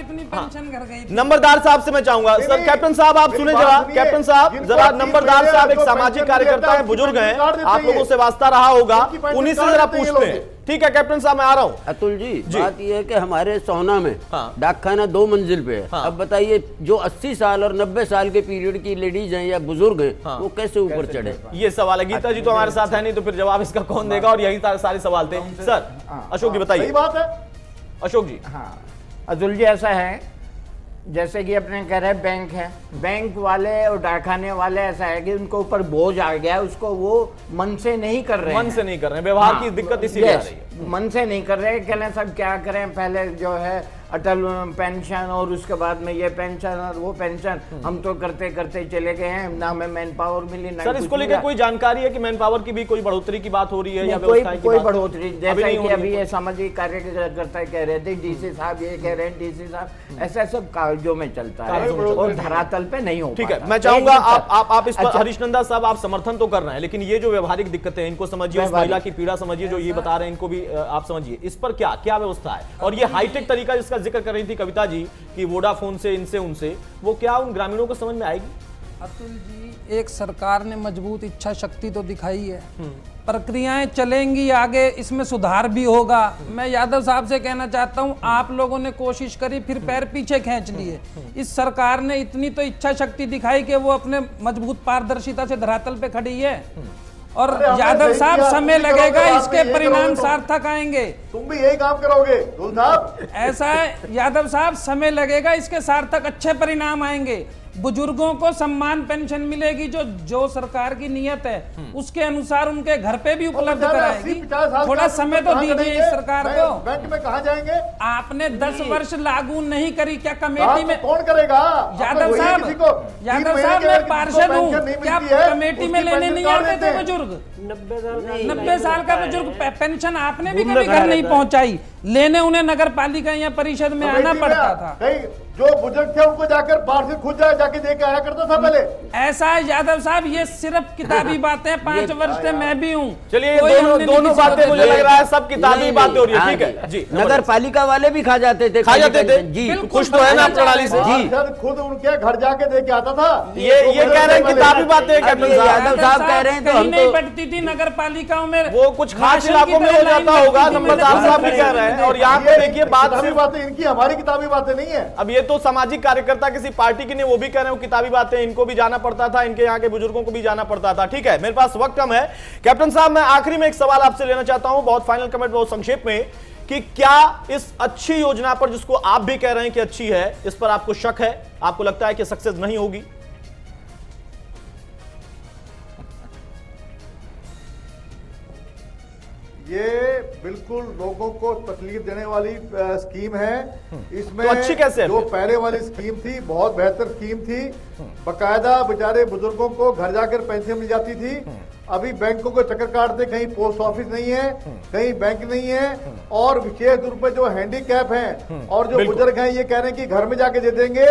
नंबरदार साहब से मैं चाहूंगा सर। कैप्टन साहब आप सुने जरा, कैप्टन साहब जरा, नंबरदार साहब एक सामाजिक कार्यकर्ता है, बुजुर्ग हैं, आप लोगों से वास्ता रहा होगा, उन्हीं से जरा पूछते हैं। ठीक है कैप्टन साहब, मैं आ रहा हूँ। अतुल जी, बात यह है कि हमारे सोहना में डाकखाना 2 मंजिल पे है। अब बताइए, जो 80 साल और 90 साल के पीरियड की लेडीज हैं या बुजुर्ग हैं, वो कैसे ऊपर चढ़े? ये सवाल है। गीता जी तो हमारे साथ है नहीं, तो फिर जवाब इसका कौन देगा? और यही सारे सवाल थे। सर अशोक जी बताइए। सही बात है अशोक जी। हाँ अतुल जी, ऐसा है जैसे कि अपने कह रहे बैंक है, बैंक वाले और डाकखाने वाले ऐसा है कि उनको ऊपर बोझ आ गया है, उसको वो मन से नहीं कर रहे, मन से नहीं कर रहे, व्यवहार की दिक्कत इसीलिए आ रही है। मन से नहीं कर रहे, कह रहे सब क्या करें, पहले जो है अटल पेंशन और उसके बाद में ये पेंशन और वो पेंशन, हम तो करते करते चले गए हैं, ना हमें मैन पावर मिली ना। सर इसको लेकर कोई जानकारी है कि मैन पावर की भी कोई बढ़ोतरी की बात हो रही है या कोई बढ़ोतरी? जैसा कि अभी ये सामाजिक कार्यकर्ता कह रहे थे, डीसी साहब ये कह रहे हैं, डीसी साहब ऐसा सब कागजों में चलता है और धरातल पे नहीं हो। ठीक है, मैं चाहूंगा आप इस पर हरीशनंदा साहब आप समर्थन तो कर रहे हैं, लेकिन ये जो व्यवहारिक दिक्कतें हैं इनको समझिए, उस महिला की पीड़ा समझिए, जो ये बता रहे हैं इनको भी आप समझिए, इस पर क्या क्या व्यवस्था है? और ये हाईटेक तरीका जिसका जिक्र कर रही थी कविता जी कि वोडाफोन से इनसे उनसे, वो क्या उन ग्रामीणों को समझ में आएगी? अतुल जी, एक सरकार ने मजबूत इच्छा शक्ति तो दिखाई है, प्रक्रियाएं चलेंगी आगे, इसमें सुधार भी होगा। मैं यादव साहब से कहना चाहता हूं, आप लोगों ने कोशिश करी फिर पैर पीछे खींच लिए। इस सरकार ने इतनी तो इच्छा शक्ति दिखाई कि वो अपने मजबूत पारदर्शिता से धरातल पे खड़ी है और यादव साहब समय लगेगा, इसके परिणाम सार्थक आएंगे। तुम भी यही काम करोगे साहब? ऐसा है यादव साहब, समय लगेगा, इसके सार्थक अच्छे परिणाम आएंगे। बुजुर्गों को सम्मान पेंशन मिलेगी, जो सरकार की नियत है उसके अनुसार उनके घर पे भी उपलब्ध कराएगी। थोड़ा समय तो दीजिए इस सरकार को। बैंक में कहाँ जाएंगे? आपने 10 वर्ष लागू नहीं करी क्या कमेटी में? कौन करेगा? यादव साहब मैं पार्षद हूँ, क्या कमेटी में लेने नहीं आते थे बुजुर्ग? 90 साल का बुजुर्ग पेंशन आपने भी कभी घर नहीं पहुंचाई, लेने उन्हें नगर पालिका या परिषद में आना पड़ता था। जो बुजुर्ग थे उनको जाकर पार्षद खुद जाके दे के आया करता था पहले। ऐसा है यादव साहब, ये सिर्फ किताबी बातें। 5 वर्ष से मैं भी हूँ। चलिए दोनों बातें मुझे लग रहा है सब किताबी बातें हो रही है। ठीक है जी, नगर पालिका वाले भी खा जाते थे जी, कुछ तो है ना प्रणाली से जी। खुद उनके घर जाके दे के आता था। ये कह रहे हैं किताबी बातें। यादव साहब कह रहे हैं तो नहीं बढ़ती थी नगर पालिकाओं में, वो कुछ खास इलाकों में हो जाता होगा, नंबरदार साहब भी कह रहे हैं। और यहाँ पे देखिए बात सिर्फ बातें इनकी, हमारी किताबी बातें नहीं है। अब ये तो सामाजिक कार्यकर्ता किसी पार्टी की नहीं, वो भी कह रहे हो किताबी बातें, इनको भी जाना पड़ता था, इनके यहाँ के बुजुर्गों को भी जाना पड़ता था। ठीक है, मेरे पास वक्त कम है। कैप्टन साहब, मैं आखिरी में एक सवाल आपसे लेना चाहता हूं, बहुत फाइनल कमेंट, बहुत संक्षेप में, कि क्या इस अच्छी योजना पर, जिसको आप भी कह रहे हैं कि अच्छी है, इस पर आपको शक है? आपको लगता है कि सक्सेस नहीं होगी? ये बिल्कुल लोगों को तकलीफ देने वाली स्कीम है। इसमें तो अच्छी कैसे है? जो पहले वाली स्कीम थी बहुत बेहतर स्कीम थी, बकायदा बेचारे बुजुर्गों को घर जाकर पेंशन मिल जाती थी। अभी बैंकों को चक्कर काटते, कहीं पोस्ट ऑफिस नहीं है, कहीं बैंक नहीं है, और विशेष रूप में जो हैंडीकैप हैं और जो बुजुर्ग हैं ये कह रहे हैं कि घर में जाके दे देंगे,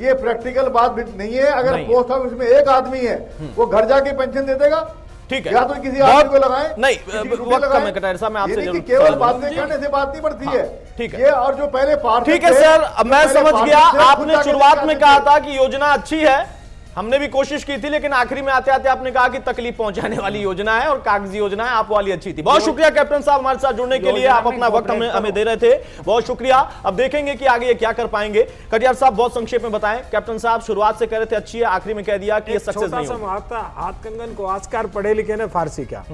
ये प्रैक्टिकल बात नहीं है। अगर पोस्ट ऑफिस में एक आदमी है वो घर जाके पेंशन दे देगा, ठीक है, या तो किसी आदमी को लगाएं, नहीं वक्त कम है कटारिया साहब, मैं आपसे जरूर केवल बातें करने से बात नहीं बढ़ती है। ठीक है, ये और जो पहले पार्षद, ठीक है सर, मैं समझ गया। आपने शुरुआत में कहा था कि योजना अच्छी है, हमने भी कोशिश की थी, लेकिन आखिरी में आते आते आपने कहा कि तकलीफ पहुंचाने वाली योजना है और कागजी योजना है, आप वाली अच्छी थी। बहुत शुक्रिया कैप्टन साहब हमारे साथ जुड़ने के लिए, आप अपना वक्त हमें दे रहे थे, बहुत शुक्रिया। अब देखेंगे कि आगे ये क्या कर पाएंगे। कटियार साहब बहुत संक्षेप में बताएं, कैप्टन साहब शुरुआत से कह रहे थे अच्छी है, आखिरी में कह दिया कि ये सक्सेस नहीं होगी। हाथ कंगन को आजकार पढ़े लिखे ने फारसी क्या।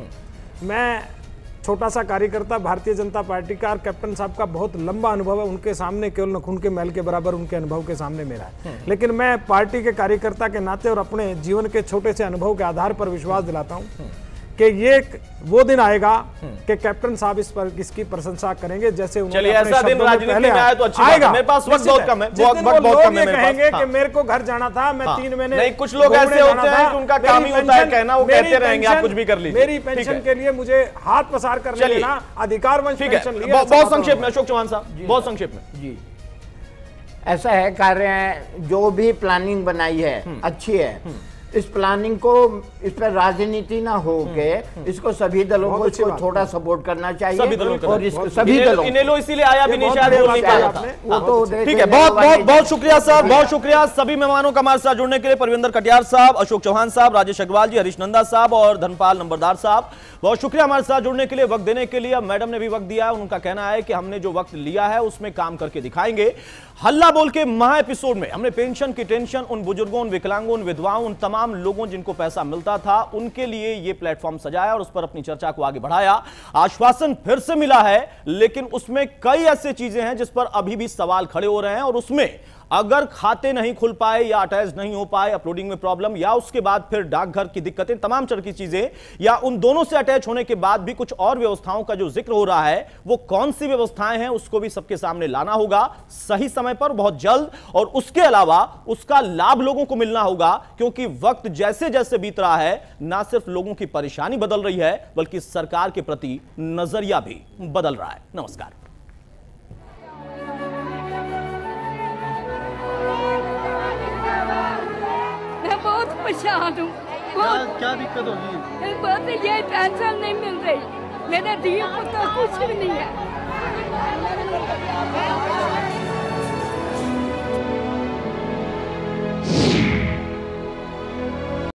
मैं छोटा सा कार्यकर्ता, भारतीय जनता पार्टी का, और कैप्टन साहब का बहुत लंबा अनुभव है, उनके सामने केवल नखून के मैल के बराबर उनके अनुभव के सामने मेरा है। लेकिन मैं पार्टी के कार्यकर्ता के नाते और अपने जीवन के छोटे से अनुभव के आधार पर विश्वास दिलाता हूं कि ये वो दिन आएगा कि कैप्टन साहब इस पर इसकी प्रशंसा करेंगे, जैसे चलिए ऐसा दिन राजनीति में आया तो अच्छी बात है। मेरे पास वक्त बहुत कम है, बहुत कम है मेरे पास। कहेंगे कि मेरे को घर जाना था, मैं 3 महीने नहीं, कुछ लोग ऐसे होते हैं कि उनका काम ही होता है कहना, वो कहते रहेंगे आप कुछ भी कर लीजिए। मेरी पेंशन के लिए मुझे हाथ पसार करने देना, अधिकार वंश पेंशन लिया। बहुत संक्षेप में अशोक चौहान साहब, बहुत संक्षेप में जी। ऐसा है, कार्य जो भी प्लानिंग बनाई है अच्छी है। इस प्लानिंग को, इस पर राजनीति ना हो के इसको सभी दलों को इसको थोड़ा सपोर्ट करना चाहिए, सभी दलों और सभी दलों इनेलो इसीलिए आया भी नहीं, शायद बोल नहीं पाया था। ठीक है, बहुत शुक्रिया साहब, बहुत शुक्रिया सभी मेहमानों का हमारे साथ जुड़ने के लिए। परविंदर कटियार साहब, अशोक चौहान साहब, राजेश अग्रवाल जी, हरीश नंदा साहब और धनपाल नंबरदार साहब, बहुत शुक्रिया हमारे साथ जुड़ने के लिए, वक्त देने के लिए। मैडम ने भी वक्त दिया है, उनका कहना है कि हमने जो वक्त लिया है उसमें काम करके दिखाएंगे। हल्ला बोल के महा एपिसोड में हमने पेंशन की टेंशन उन बुजुर्गों, उन विकलांगों, उन विधवाओं, उन तमाम लोगों जिनको पैसा मिलता था, उनके लिए यह प्लेटफॉर्म सजाया और उस पर अपनी चर्चा को आगे बढ़ाया। आश्वासन फिर से मिला है, लेकिन उसमें कई ऐसी चीजें हैं जिस पर अभी भी सवाल खड़े हो रहे हैं, और उसमें अगर खाते नहीं खुल पाए या अटैच नहीं हो पाए, अपलोडिंग में प्रॉब्लम, या उसके बाद फिर डाकघर की दिक्कतें, तमाम तरह की चीजें, या उन दोनों से अटैच होने के बाद भी कुछ और व्यवस्थाओं का जो जिक्र हो रहा है, वो कौन सी व्यवस्थाएं हैं उसको भी सबके सामने लाना होगा सही समय पर, बहुत जल्द। और उसके अलावा उसका लाभ लोगों को मिलना होगा, क्योंकि वक्त जैसे जैसे बीत रहा है, ना सिर्फ लोगों की परेशानी बदल रही है, बल्कि सरकार के प्रति नजरिया भी बदल रहा है। नमस्कार। बहुत परेशान हूँ, क्या दिक्कत होगी? बहुत ये पेंशन नहीं मिल रही, मेरे धी पुत्र कुछ भी नहीं है।